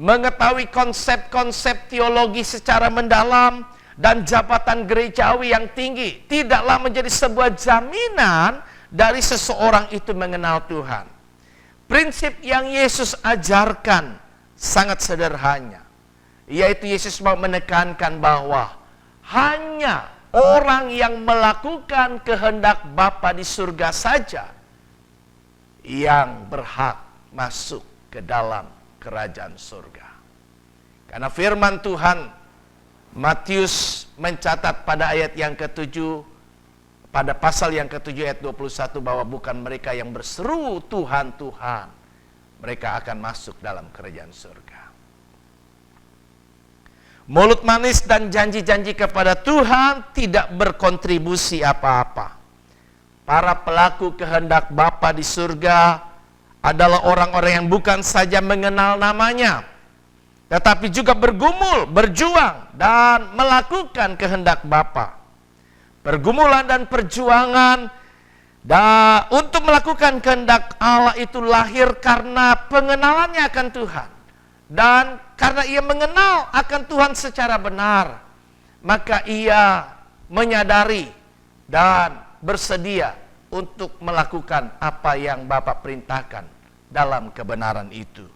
mengetahui konsep-konsep teologi secara mendalam, dan jabatan gerejawi yang tinggi tidaklah menjadi sebuah jaminan dari seseorang itu mengenal Tuhan. Prinsip yang Yesus ajarkan sangat sederhana, yaitu Yesus mau menekankan bahwa hanya orang yang melakukan kehendak Bapa di surga saja yang berhak masuk ke dalam kerajaan surga. Karena firman Tuhan, Matius mencatat pada ayat yang ke-7, pada pasal yang ke-7 ayat 21, bahwa bukan mereka yang berseru Tuhan, Tuhan, mereka akan masuk dalam kerajaan surga. Mulut manis dan janji-janji kepada Tuhan tidak berkontribusi apa-apa. Para pelaku kehendak Bapa di surga adalah orang-orang yang bukan saja mengenal namanya, tetapi juga bergumul, berjuang, dan melakukan kehendak Bapa. Pergumulan dan perjuangan untuk melakukan kehendak Allah itu lahir karena pengenalannya akan Tuhan. Dan karena ia mengenal akan Tuhan secara benar, maka ia menyadari dan bersedia untuk melakukan apa yang Bapa perintahkan dalam kebenaran itu.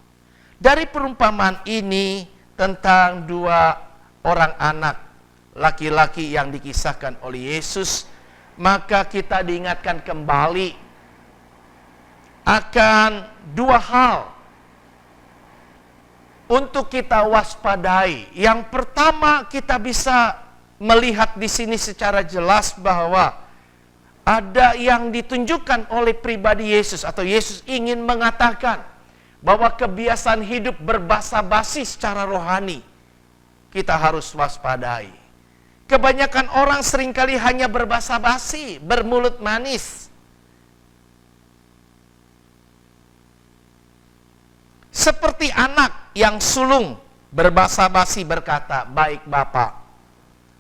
Dari perumpamaan ini tentang dua orang anak laki-laki yang dikisahkan oleh Yesus, maka kita diingatkan kembali akan dua hal untuk kita waspadai. Yang pertama, kita bisa melihat di sini secara jelas bahwa ada yang ditunjukkan oleh pribadi Yesus, atau Yesus ingin mengatakan bahwa kebiasaan hidup berbasa-basi secara rohani kita harus waspadai. Kebanyakan orang seringkali hanya berbasa-basi, bermulut manis. Seperti anak yang sulung berbasa-basi berkata, "Baik Bapa."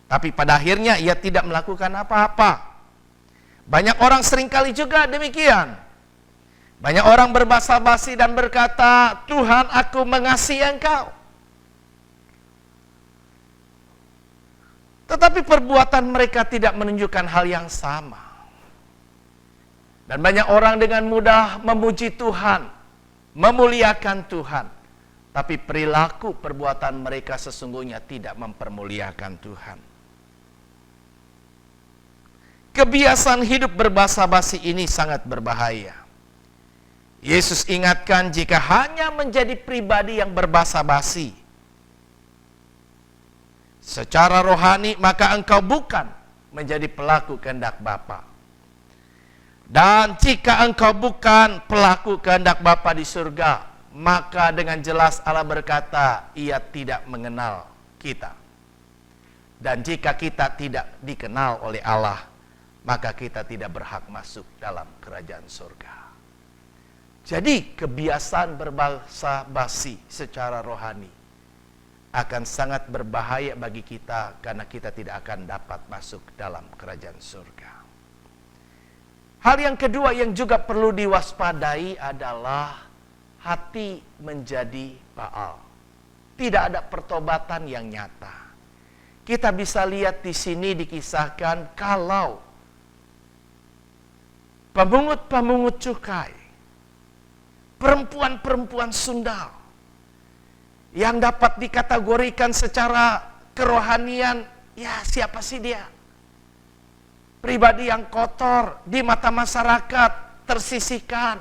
Tapi pada akhirnya ia tidak melakukan apa-apa. Banyak orang seringkali juga demikian. Banyak orang berbasa-basi dan berkata, "Tuhan, aku mengasihi Engkau." Tetapi perbuatan mereka tidak menunjukkan hal yang sama. Dan banyak orang dengan mudah memuji Tuhan, memuliakan Tuhan, tapi perilaku perbuatan mereka sesungguhnya tidak mempermuliakan Tuhan. Kebiasaan hidup berbasa-basi ini sangat berbahaya. Yesus ingatkan, jika hanya menjadi pribadi yang berbasa-basi secara rohani, maka engkau bukan menjadi pelaku kehendak Bapa. Dan jika engkau bukan pelaku kehendak Bapa di surga, maka dengan jelas Allah berkata, ia tidak mengenal kita. Dan jika kita tidak dikenal oleh Allah, maka kita tidak berhak masuk dalam kerajaan surga. Jadi kebiasaan berbasa-basi secara rohani akan sangat berbahaya bagi kita, karena kita tidak akan dapat masuk dalam kerajaan surga. Hal yang kedua yang juga perlu diwaspadai adalah hati menjadi Baal. Tidak ada pertobatan yang nyata. Kita bisa lihat di sini dikisahkan kalau pemungut-pemungut cukai, perempuan-perempuan sundal yang dapat dikategorikan secara kerohanian, ya siapa sih dia? Pribadi yang kotor di mata masyarakat, tersisihkan.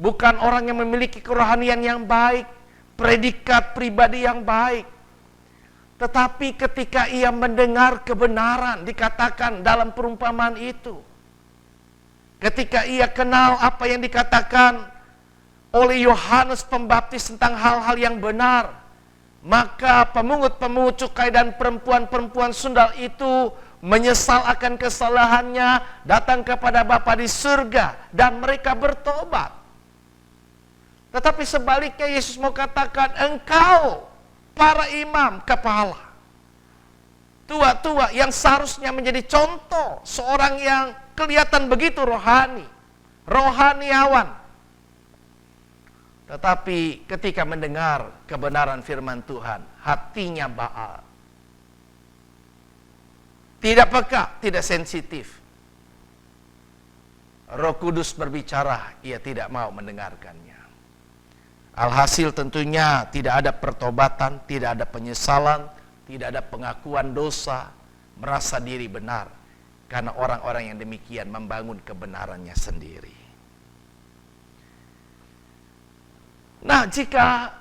Bukan orang yang memiliki kerohanian yang baik, predikat pribadi yang baik. Tetapi ketika ia mendengar kebenaran dikatakan dalam perumpamaan itu, ketika ia kenal apa yang dikatakan oleh Yohanes Pembaptis tentang hal-hal yang benar, maka pemungut-pemungut cukai dan perempuan-perempuan sundal itu menyesal akan kesalahannya, datang kepada Bapa di surga, dan mereka bertobat. Tetapi sebaliknya Yesus mau katakan, engkau para imam kepala, tua-tua yang seharusnya menjadi contoh seorang yang kelihatan begitu rohani, rohaniawan. Tetapi ketika mendengar kebenaran firman Tuhan, hatinya Baal. Tidak peka, tidak sensitif. Roh Kudus berbicara, ia tidak mau mendengarkannya. Alhasil tentunya tidak ada pertobatan, tidak ada penyesalan, tidak ada pengakuan dosa, merasa diri benar. Karena orang-orang yang demikian membangun kebenarannya sendiri. Nah, jika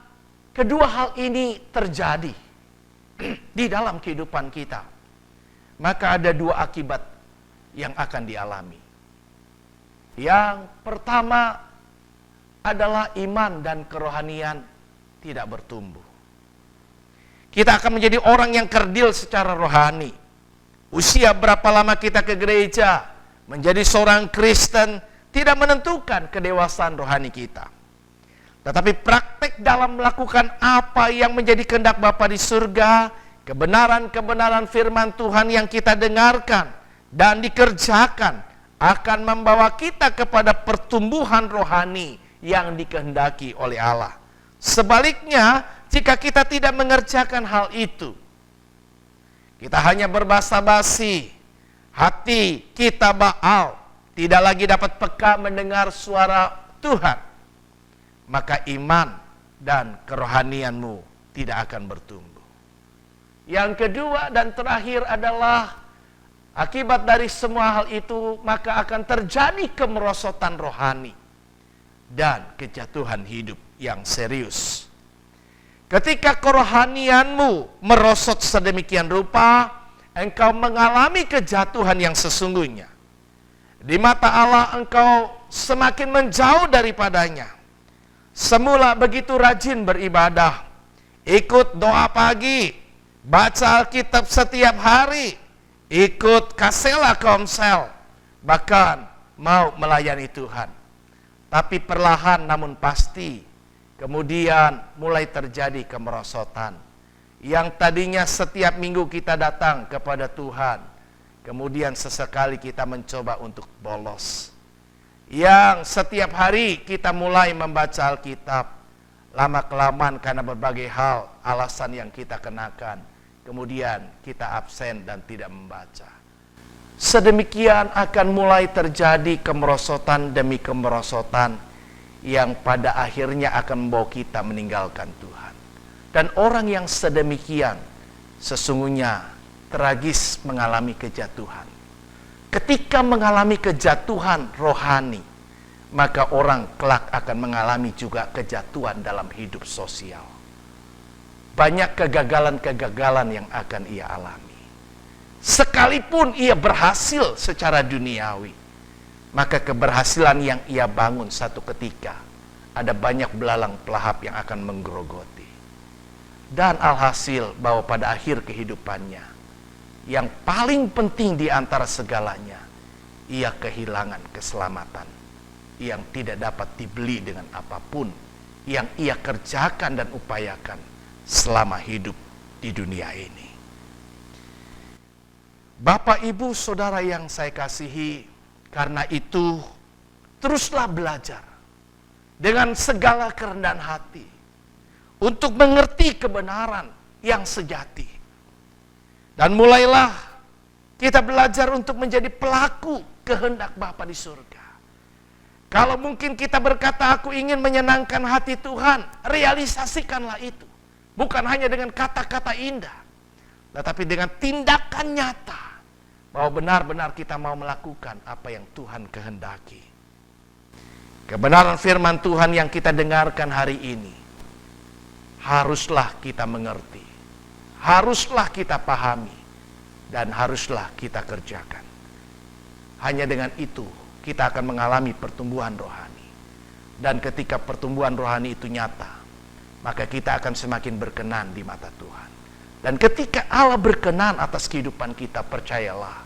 kedua hal ini terjadi di dalam kehidupan kita, maka ada dua akibat yang akan dialami. Yang pertama adalah iman dan kerohanian tidak bertumbuh. Kita akan menjadi orang yang kerdil secara rohani. Usia berapa lama kita ke gereja, menjadi seorang Kristen tidak menentukan kedewasaan rohani kita. Tetapi praktek dalam melakukan apa yang menjadi kehendak Bapa di surga, kebenaran-kebenaran firman Tuhan yang kita dengarkan dan dikerjakan akan membawa kita kepada pertumbuhan rohani yang dikehendaki oleh Allah. Sebaliknya, jika kita tidak mengerjakan hal itu, kita hanya berbasa-basi, hati kita Baal, tidak lagi dapat peka mendengar suara Tuhan, maka iman dan kerohanianmu tidak akan bertumbuh. Yang kedua dan terakhir adalah akibat dari semua hal itu, maka akan terjadi kemerosotan rohani dan kejatuhan hidup yang serius. Ketika kerohanianmu merosot sedemikian rupa, engkau mengalami kejatuhan yang sesungguhnya. Di mata Allah engkau semakin menjauh daripadanya. Semula begitu rajin beribadah, ikut doa pagi, baca Alkitab setiap hari, ikut kasela komsel, bahkan mau melayani Tuhan. Tapi perlahan namun pasti, kemudian mulai terjadi kemerosotan. Yang tadinya setiap minggu kita datang kepada Tuhan, kemudian sesekali kita mencoba untuk bolos. Yang setiap hari kita mulai membaca Alkitab, lama-kelamaan karena berbagai hal, alasan yang kita kenakan, kemudian kita absen dan tidak membaca. Sedemikian akan mulai terjadi kemerosotan demi kemerosotan yang pada akhirnya akan membawa kita meninggalkan Tuhan. Dan orang yang sedemikian sesungguhnya tragis mengalami kejatuhan. Ketika mengalami kejatuhan rohani, maka orang kelak akan mengalami juga kejatuhan dalam hidup sosial. Banyak kegagalan-kegagalan yang akan ia alami. Sekalipun ia berhasil secara duniawi, maka keberhasilan yang ia bangun satu ketika, ada banyak belalang pelahap yang akan menggerogoti. Dan alhasil bahwa pada akhir kehidupannya, yang paling penting di antara segalanya, ia kehilangan keselamatan yang tidak dapat dibeli dengan apapun yang ia kerjakan dan upayakan selama hidup di dunia ini. Bapak, Ibu, Saudara yang saya kasihi, karena itu teruslah belajar dengan segala kerendahan hati untuk mengerti kebenaran yang sejati. Dan mulailah kita belajar untuk menjadi pelaku kehendak Bapa di surga. Kalau mungkin kita berkata, aku ingin menyenangkan hati Tuhan, realisasikanlah itu. Bukan hanya dengan kata-kata indah, tetapi dengan tindakan nyata, bahwa benar-benar kita mau melakukan apa yang Tuhan kehendaki. Kebenaran firman Tuhan yang kita dengarkan hari ini, haruslah kita mengerti. Haruslah kita pahami dan haruslah kita kerjakan. Hanya dengan itu kita akan mengalami pertumbuhan rohani. Dan ketika pertumbuhan rohani itu nyata, maka kita akan semakin berkenan di mata Tuhan. Dan ketika Allah berkenan atas kehidupan kita, percayalah,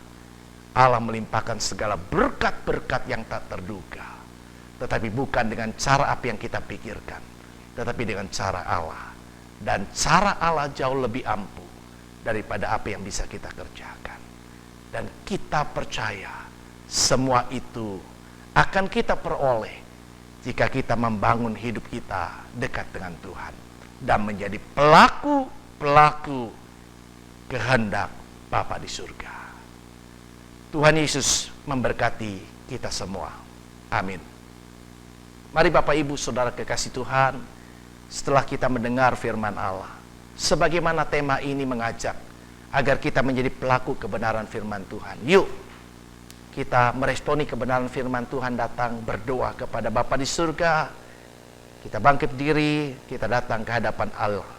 Allah melimpahkan segala berkat-berkat yang tak terduga. Tetapi bukan dengan cara apa yang kita pikirkan, tetapi dengan cara Allah. Dan cara Allah jauh lebih ampuh daripada apa yang bisa kita kerjakan. Dan kita percaya semua itu akan kita peroleh jika kita membangun hidup kita dekat dengan Tuhan dan menjadi pelaku kehendak Bapa di surga. Tuhan Yesus memberkati kita semua. Amin. Mari Bapak Ibu Saudara kekasih Tuhan, setelah kita mendengar firman Allah, sebagaimana tema ini mengajak agar kita menjadi pelaku kebenaran firman Tuhan. Yuk, kita meresponi kebenaran firman Tuhan, datang berdoa kepada Bapa di surga. Kita bangkit diri, kita datang ke hadapan Allah.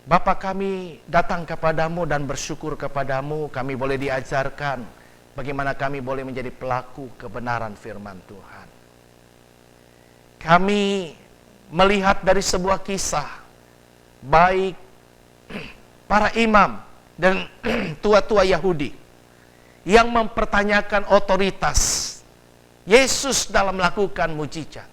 Bapa, kami datang kepadamu dan bersyukur kepadamu, kami boleh diajarkan bagaimana kami boleh menjadi pelaku kebenaran firman Tuhan. Kami melihat dari sebuah kisah, baik para imam dan tua-tua Yahudi yang mempertanyakan otoritas Yesus dalam melakukan mujizat.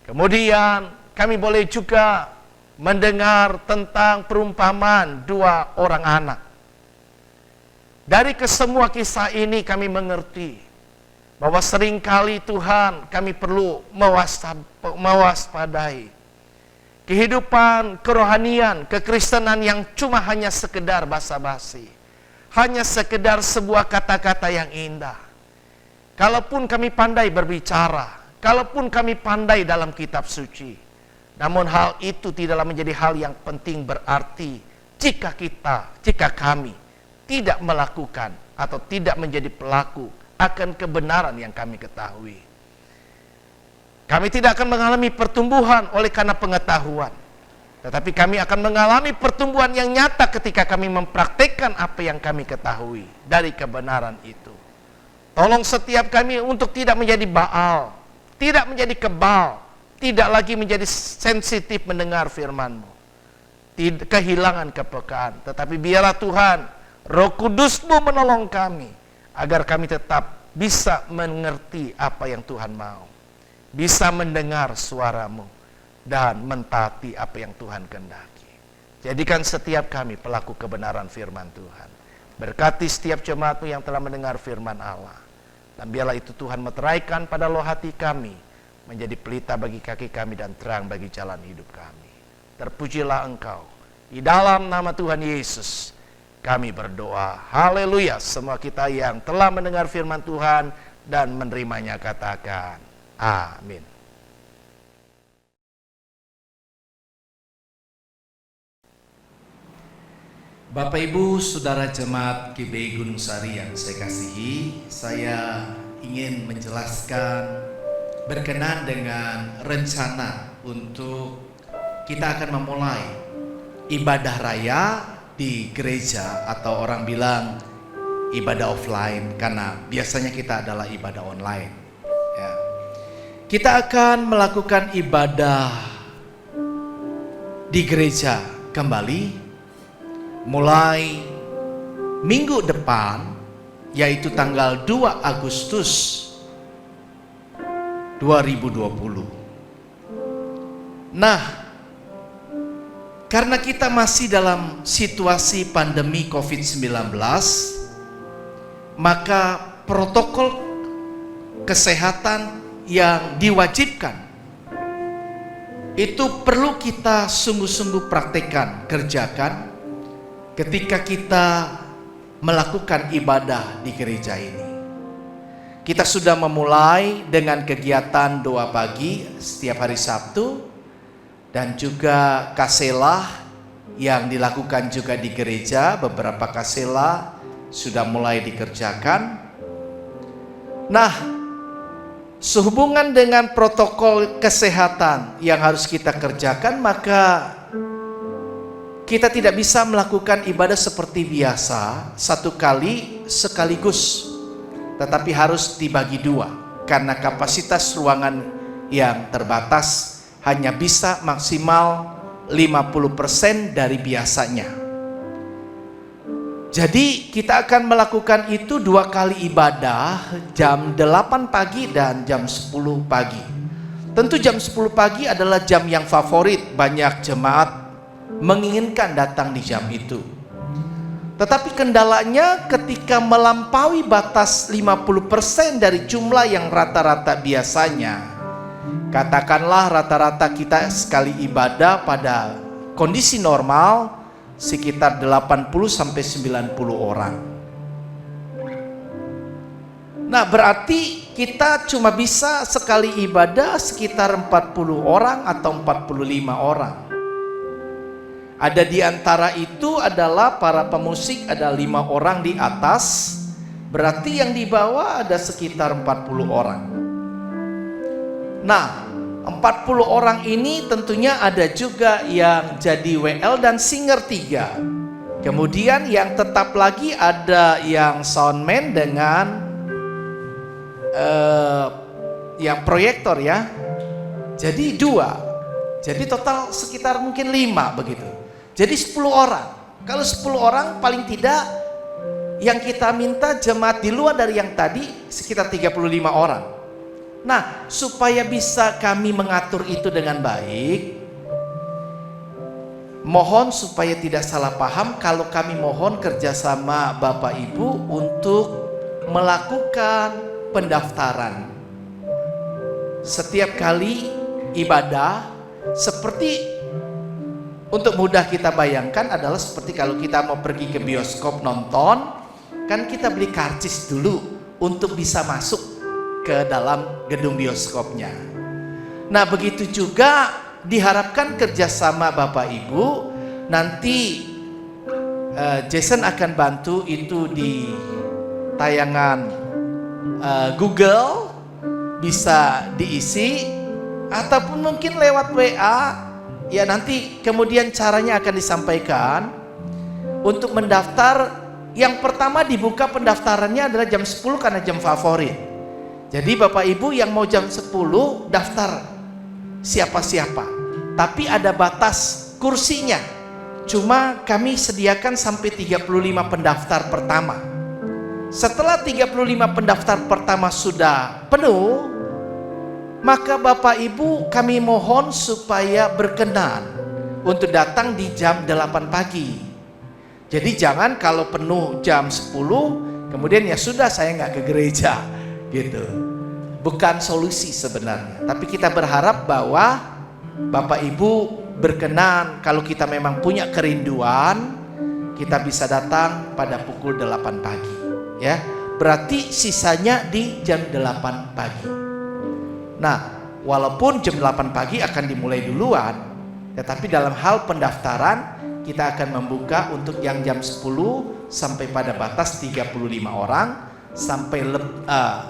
Kemudian kami boleh juga mendengar tentang perumpamaan dua orang anak. Dari kesemua kisah ini kami mengerti bahwa seringkali Tuhan kami perlu mewaspadai kehidupan kerohanian, kekristenan yang cuma hanya sekedar basa-basi, hanya sekedar sebuah kata-kata yang indah. Kalaupun kami pandai berbicara, kalaupun kami pandai dalam kitab suci, namun hal itu tidaklah menjadi hal yang penting berarti jika kami tidak melakukan atau tidak menjadi pelaku akan kebenaran yang kami ketahui. Kami tidak akan mengalami pertumbuhan oleh karena pengetahuan, tetapi kami akan mengalami pertumbuhan yang nyata ketika kami mempraktikkan apa yang kami ketahui dari kebenaran itu. Tolong setiap kami untuk tidak menjadi Baal, tidak menjadi kebal, tidak lagi menjadi sensitif mendengar firman-Mu, kehilangan kepekaan. Tetapi biarlah Tuhan, Roh Kudus-Mu menolong kami, agar kami tetap bisa mengerti apa yang Tuhan mau, bisa mendengar suara-Mu, dan mentaati apa yang Tuhan kehendaki. Jadikan setiap kami pelaku kebenaran firman Tuhan. Berkati setiap jemaat-Mu yang telah mendengar firman Allah. Dan biarlah itu Tuhan meteraikan pada loh hati kami, menjadi pelita bagi kaki kami dan terang bagi jalan hidup kami. Terpujilah Engkau. Di dalam nama Tuhan Yesus kami berdoa. Haleluya. Semua kita yang telah mendengar firman Tuhan dan menerimanya katakan amin. Bapak Ibu Saudara Jemaat GBI Gunung Sari yang saya kasihi, saya ingin menjelaskan berkenaan dengan rencana untuk kita akan memulai ibadah raya di gereja, atau orang bilang ibadah offline karena biasanya kita adalah ibadah online ya. Kita akan melakukan ibadah di gereja kembali mulai minggu depan, yaitu tanggal 2 Agustus 2020. Nah, karena kita masih dalam situasi pandemi COVID-19, maka protokol kesehatan yang diwajibkan itu perlu kita sungguh-sungguh praktekkan, kerjakan ketika kita melakukan ibadah di gereja ini. Kita sudah memulai dengan kegiatan doa pagi setiap hari Sabtu, dan juga kaselah yang dilakukan juga di gereja. Beberapa kaselah sudah mulai dikerjakan. Nah, sehubungan dengan protokol kesehatan yang harus kita kerjakan, maka kita tidak bisa melakukan ibadah seperti biasa satu kali sekaligus. tetapi harus dibagi dua karena kapasitas ruangan yang terbatas hanya bisa maksimal 50% dari biasanya. Jadi kita akan melakukan itu 2 kali ibadah, jam 8 pagi dan jam 10 pagi. Tentu jam 10 pagi adalah jam yang favorit, banyak jemaat menginginkan datang di jam itu. Tetapi kendalanya ketika melampaui batas 50% dari jumlah yang rata-rata biasanya. Katakanlah rata-rata kita sekali ibadah pada kondisi normal sekitar 80-90 orang. Nah, berarti kita cuma bisa sekali ibadah sekitar 40 orang atau 45 orang. Ada di antara itu adalah para pemusik, ada 5 orang di atas, berarti yang di bawah ada sekitar 40 orang. Nah, 40 orang ini tentunya ada juga yang jadi WL dan singer 3. Kemudian yang tetap lagi ada yang soundman dengan yang proyektor ya. Jadi 2. Jadi total sekitar mungkin 5 begitu. Jadi 10 orang. Kalau 10 orang paling tidak yang kita minta jemaat di luar dari yang tadi sekitar 35 orang. Nah, supaya bisa kami mengatur itu dengan baik, mohon supaya tidak salah paham kalau kami mohon kerjasama Bapak Ibu untuk melakukan pendaftaran. Setiap kali ibadah, seperti untuk mudah kita bayangkan adalah seperti kalau kita mau pergi ke bioskop nonton, kan kita beli karcis dulu untuk bisa masuk ke dalam gedung bioskopnya. Nah, begitu juga diharapkan kerjasama Bapak Ibu. Nanti Jason akan bantu itu di tayangan Google bisa diisi, ataupun mungkin lewat WA. Ya, nanti kemudian caranya akan disampaikan. Untuk mendaftar, yang pertama dibuka pendaftarannya adalah jam 10 karena jam favorit. Jadi Bapak Ibu yang mau jam 10 daftar siapa-siapa. Tapi ada batas kursinya. Cuma kami sediakan sampai 35 pendaftar pertama. Setelah 35 pendaftar pertama sudah penuh, maka Bapak Ibu kami mohon supaya berkenan untuk datang di jam 8 pagi. Jadi jangan kalau penuh jam 10 kemudian ya sudah saya nggak ke gereja gitu. Bukan solusi sebenarnya. Tapi kita berharap bahwa Bapak Ibu berkenan kalau kita memang punya kerinduan, kita bisa datang pada pukul 8 pagi ya. Berarti sisanya di jam 8 pagi. Nah, walaupun jam 8 pagi akan dimulai duluan, tetapi dalam hal pendaftaran kita akan membuka untuk yang jam 10 sampai pada batas 35 orang sampai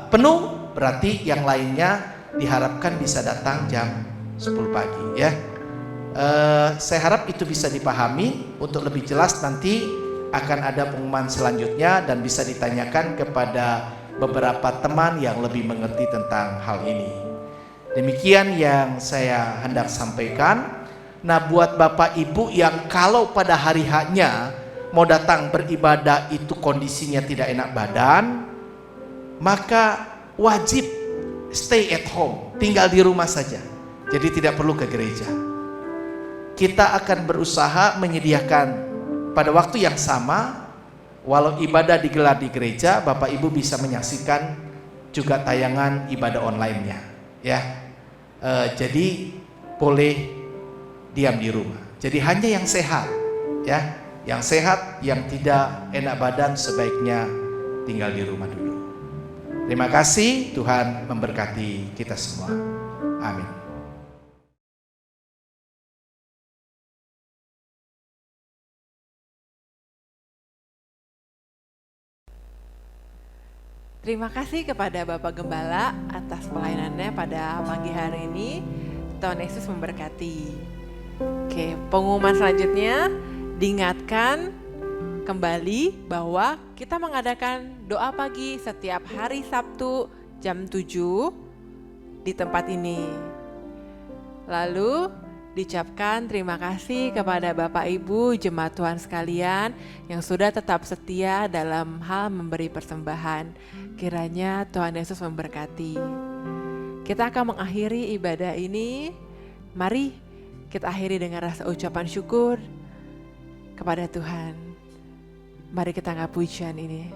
penuh. Berarti yang lainnya diharapkan bisa datang jam 10 pagi ya. Saya harap itu bisa dipahami. Untuk lebih jelas nanti akan ada pengumuman selanjutnya dan bisa ditanyakan kepada beberapa teman yang lebih mengerti tentang hal ini. Demikian yang saya hendak sampaikan. Nah, buat Bapak Ibu yang kalau pada hari H-nya mau datang beribadah itu kondisinya tidak enak badan, maka wajib stay at home, tinggal di rumah saja. Jadi tidak perlu ke gereja. Kita akan berusaha menyediakan pada waktu yang sama, walau ibadah digelar di gereja, Bapak Ibu bisa menyaksikan juga tayangan ibadah online-nya ya. Jadi boleh diam di rumah. Jadi hanya yang sehat ya, yang sehat, yang tidak enak badan sebaiknya tinggal di rumah dulu. Terima kasih, Tuhan memberkati kita semua. Amin. Terima kasih kepada Bapak Gembala atas pelayanannya pada pagi hari ini. Tuhan Yesus memberkati. Oke, pengumuman selanjutnya diingatkan kembali bahwa kita mengadakan doa pagi setiap hari Sabtu jam 7 di tempat ini. Lalu diucapkan terima kasih kepada Bapak Ibu jemaat Tuhan sekalian yang sudah tetap setia dalam hal memberi persembahan. Kiranya Tuhan Yesus memberkati. Kita akan mengakhiri ibadah ini. Mari kita akhiri dengan rasa ucapan syukur kepada Tuhan. Mari kita angkat pujian ini.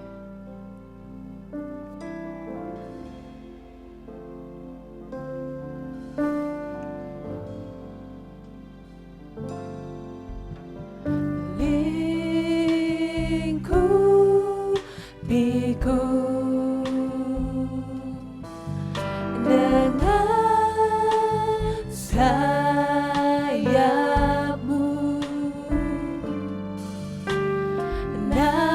Lingkupiku dengan sayapmu, naungiku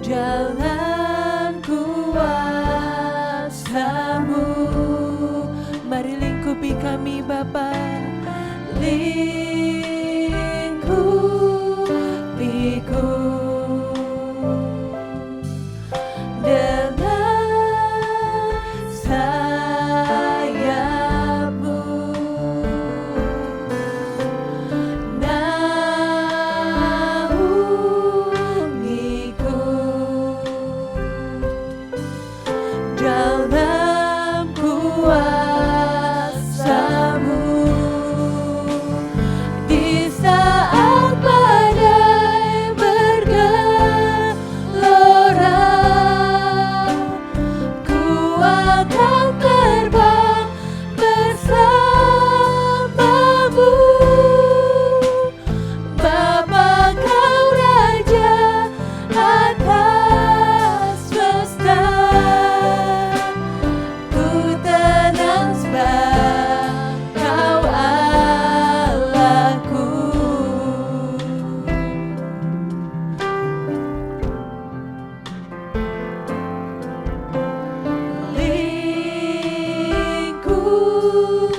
dalam kuasa-Mu. Mari lingkupi kami Bapa, lingkupiku dengan sayapmu, naungiku dalam kuasa-Mu. Di saat badai bergelora, ku akan terbang bersama-Mu. Bapa, Kau Raja atas semesta, ku tenang sebab Kau Allahku.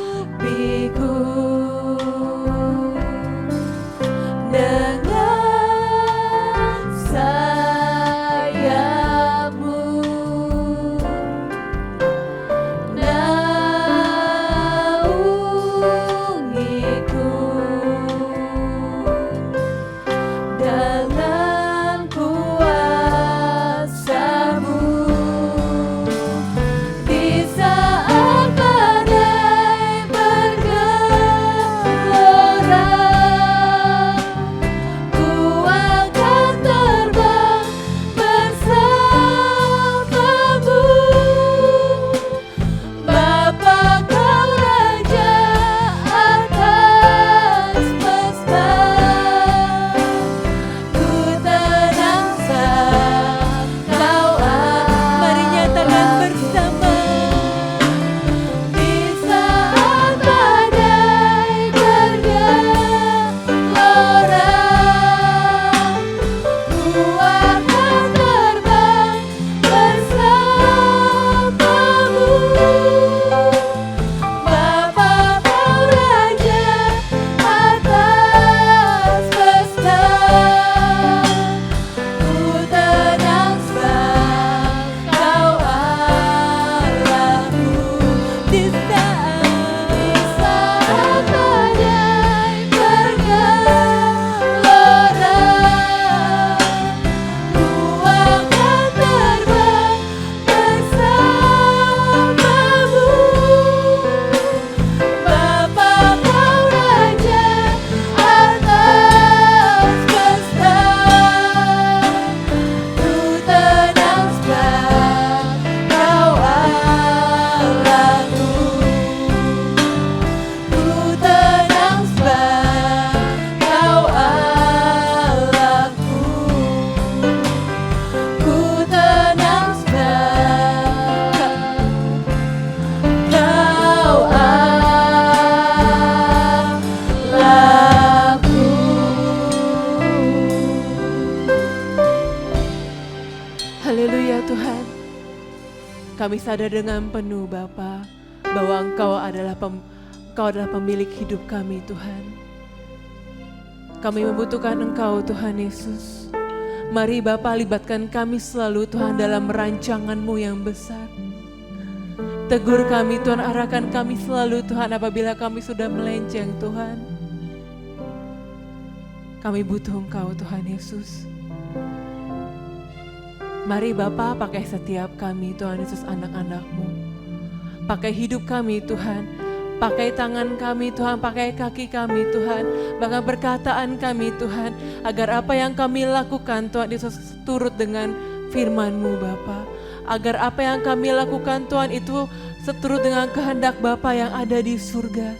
Lingkupiku dengan sayapmu, naungiku dalam kuasa-Mu. Di saat badai bergelora, ku akan terbang bersama-Mu. Bapa, Kau Raja atas semesta, ku tenang sebab Kau Allah. Mari nyatakan bersama. Di saat badai bergelora, ku akan terbang bersama-Mu. Bapa, Kau Raja atas semesta, ku tenang sebab Kau Allahku. Di saat badai bergelora, ku akan terbang bersama-Mu. Bapa, Kau Raja atas semesta, ku tenang sebab Kau Allahku. Ku tenang sebab Kau Allahku. Ku tenang sebab Kau Allahku. Haleluya Tuhan. Kami sadar dengan penuh Bapa bahwa Engkau adalah Engkau adalah pemilik hidup kami Tuhan. Kami membutuhkan Engkau Tuhan Yesus. Mari Bapa, libatkan kami selalu Tuhan dalam rancangan-Mu yang besar. Tegur kami Tuhan, arahkan kami selalu Tuhan apabila kami sudah melenceng Tuhan. Kami butuh Engkau Tuhan Yesus. Mari Bapa, pakai setiap kami Tuhan Yesus, anak-anak-Mu. Pakai hidup kami Tuhan, pakai tangan kami Tuhan, pakai kaki kami Tuhan, bahkan perkataan kami Tuhan, agar apa yang kami lakukan Tuhan Yesus turut dengan firman-Mu Bapa. Agar apa yang kami lakukan Tuhan itu seturut dengan kehendak Bapa yang ada di surga.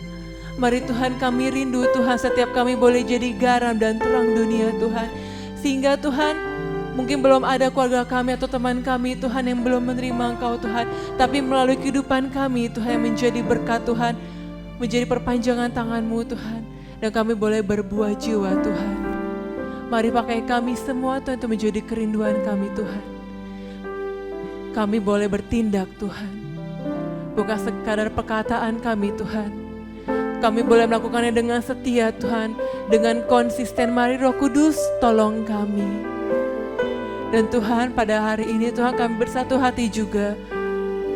Mari Tuhan, kami rindu Tuhan setiap kami boleh jadi garam dan terang dunia Tuhan. Sehingga Tuhan, mungkin belum ada keluarga kami atau teman kami Tuhan yang belum menerima Engkau Tuhan. Tapi melalui kehidupan kami Tuhan yang menjadi berkat Tuhan, menjadi perpanjangan tangan-Mu Tuhan. Dan kami boleh berbuah jiwa Tuhan. Mari pakai kami semua Tuhan untuk menjadi kerinduan kami Tuhan. Kami boleh bertindak Tuhan. Bukan sekadar perkataan kami Tuhan. Kami boleh melakukannya dengan setia Tuhan, dengan konsisten. Mari Roh Kudus tolong kami. Dan Tuhan, pada hari ini Tuhan, kami bersatu hati juga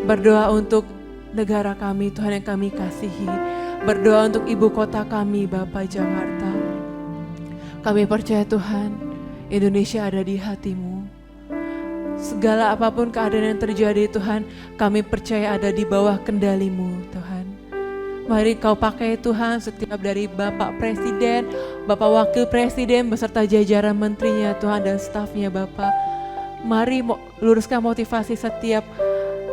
berdoa untuk negara kami Tuhan yang kami kasihi. Berdoa untuk ibu kota kami Bapa Jakarta. Kami percaya Tuhan, Indonesia ada di hati-Mu. Segala apapun keadaan yang terjadi Tuhan, kami percaya ada di bawah kendali-Mu Tuhan. Mari Kau pakai Tuhan setiap dari Bapak Presiden, Bapak Wakil Presiden beserta jajaran menterinya Tuhan dan stafnya Bapak. Mari luruskan motivasi setiap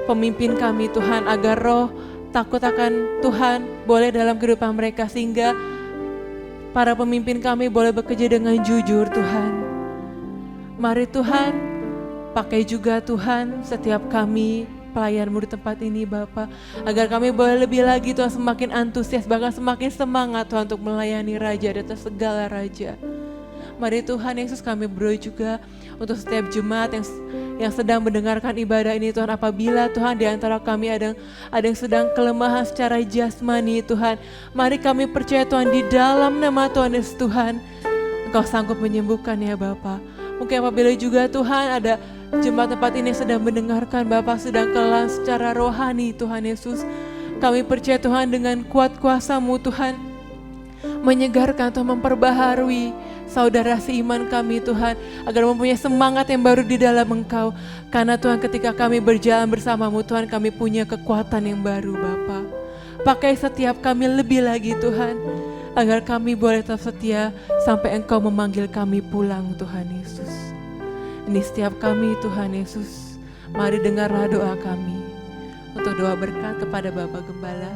pemimpin kami Tuhan, agar roh takut akan Tuhan boleh dalam kehidupan mereka, sehingga para pemimpin kami boleh bekerja dengan jujur Tuhan. Mari Tuhan, pakai juga Tuhan setiap kami pelayan-Mu di tempat ini Bapa, agar kami boleh lebih lagi Tuhan semakin antusias, bahkan semakin semangat Tuhan untuk melayani Raja di atas segala Raja. Mari Tuhan Yesus, kami berdoa juga untuk setiap jemaat yang sedang mendengarkan ibadah ini Tuhan. Apabila Tuhan di antara kami ada yang sedang kelemahan secara jasmani Tuhan, mari kami percaya Tuhan, di dalam nama Tuhan Yesus Tuhan, Engkau sanggup menyembuhkan ya Bapa. Mungkin apabila juga Tuhan ada jemaat tempat ini sedang mendengarkan Bapa sedang kelam secara rohani Tuhan Yesus, kami percaya Tuhan dengan kuat kuasa-Mu Tuhan menyegarkan Tuhan, memperbaharui saudara seiman kami Tuhan, agar mempunyai semangat yang baru di dalam Engkau. Karena Tuhan, ketika kami berjalan bersama-Mu Tuhan, kami punya kekuatan yang baru Bapa. Pakai setiap kami lebih lagi Tuhan, agar kami boleh tetap setia sampai Engkau memanggil kami pulang Tuhan Yesus. Ini setiap kami Tuhan Yesus, mari dengarlah doa kami. Untuk doa berkat kepada Bapak Gembala.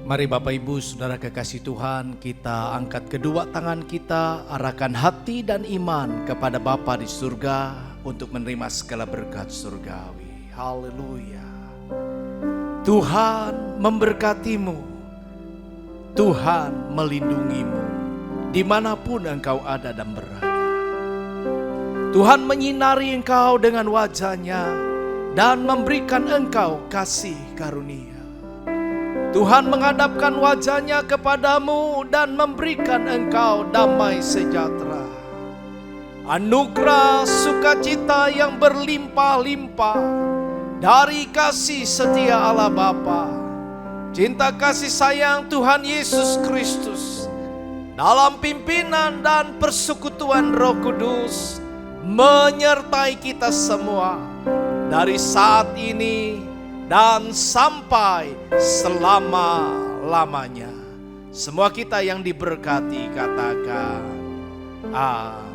Mari Bapak Ibu Saudara kekasih Tuhan, kita angkat kedua tangan kita, arahkan hati dan iman kepada Bapa di surga untuk menerima segala berkat surgawi. Haleluya. Tuhan memberkatimu. Tuhan melindungimu dimanapun engkau ada dan berada. Tuhan menyinari engkau dengan wajah-Nya dan memberikan engkau kasih karunia. Tuhan menghadapkan wajah-Nya kepadamu dan memberikan engkau damai sejahtera. Anugerah sukacita yang berlimpah-limpah dari kasih setia Allah Bapa, cinta kasih sayang Tuhan Yesus Kristus, dalam pimpinan dan persekutuan Roh Kudus menyertai kita semua dari saat ini dan sampai selama-lamanya. Semua kita yang diberkati katakan amin.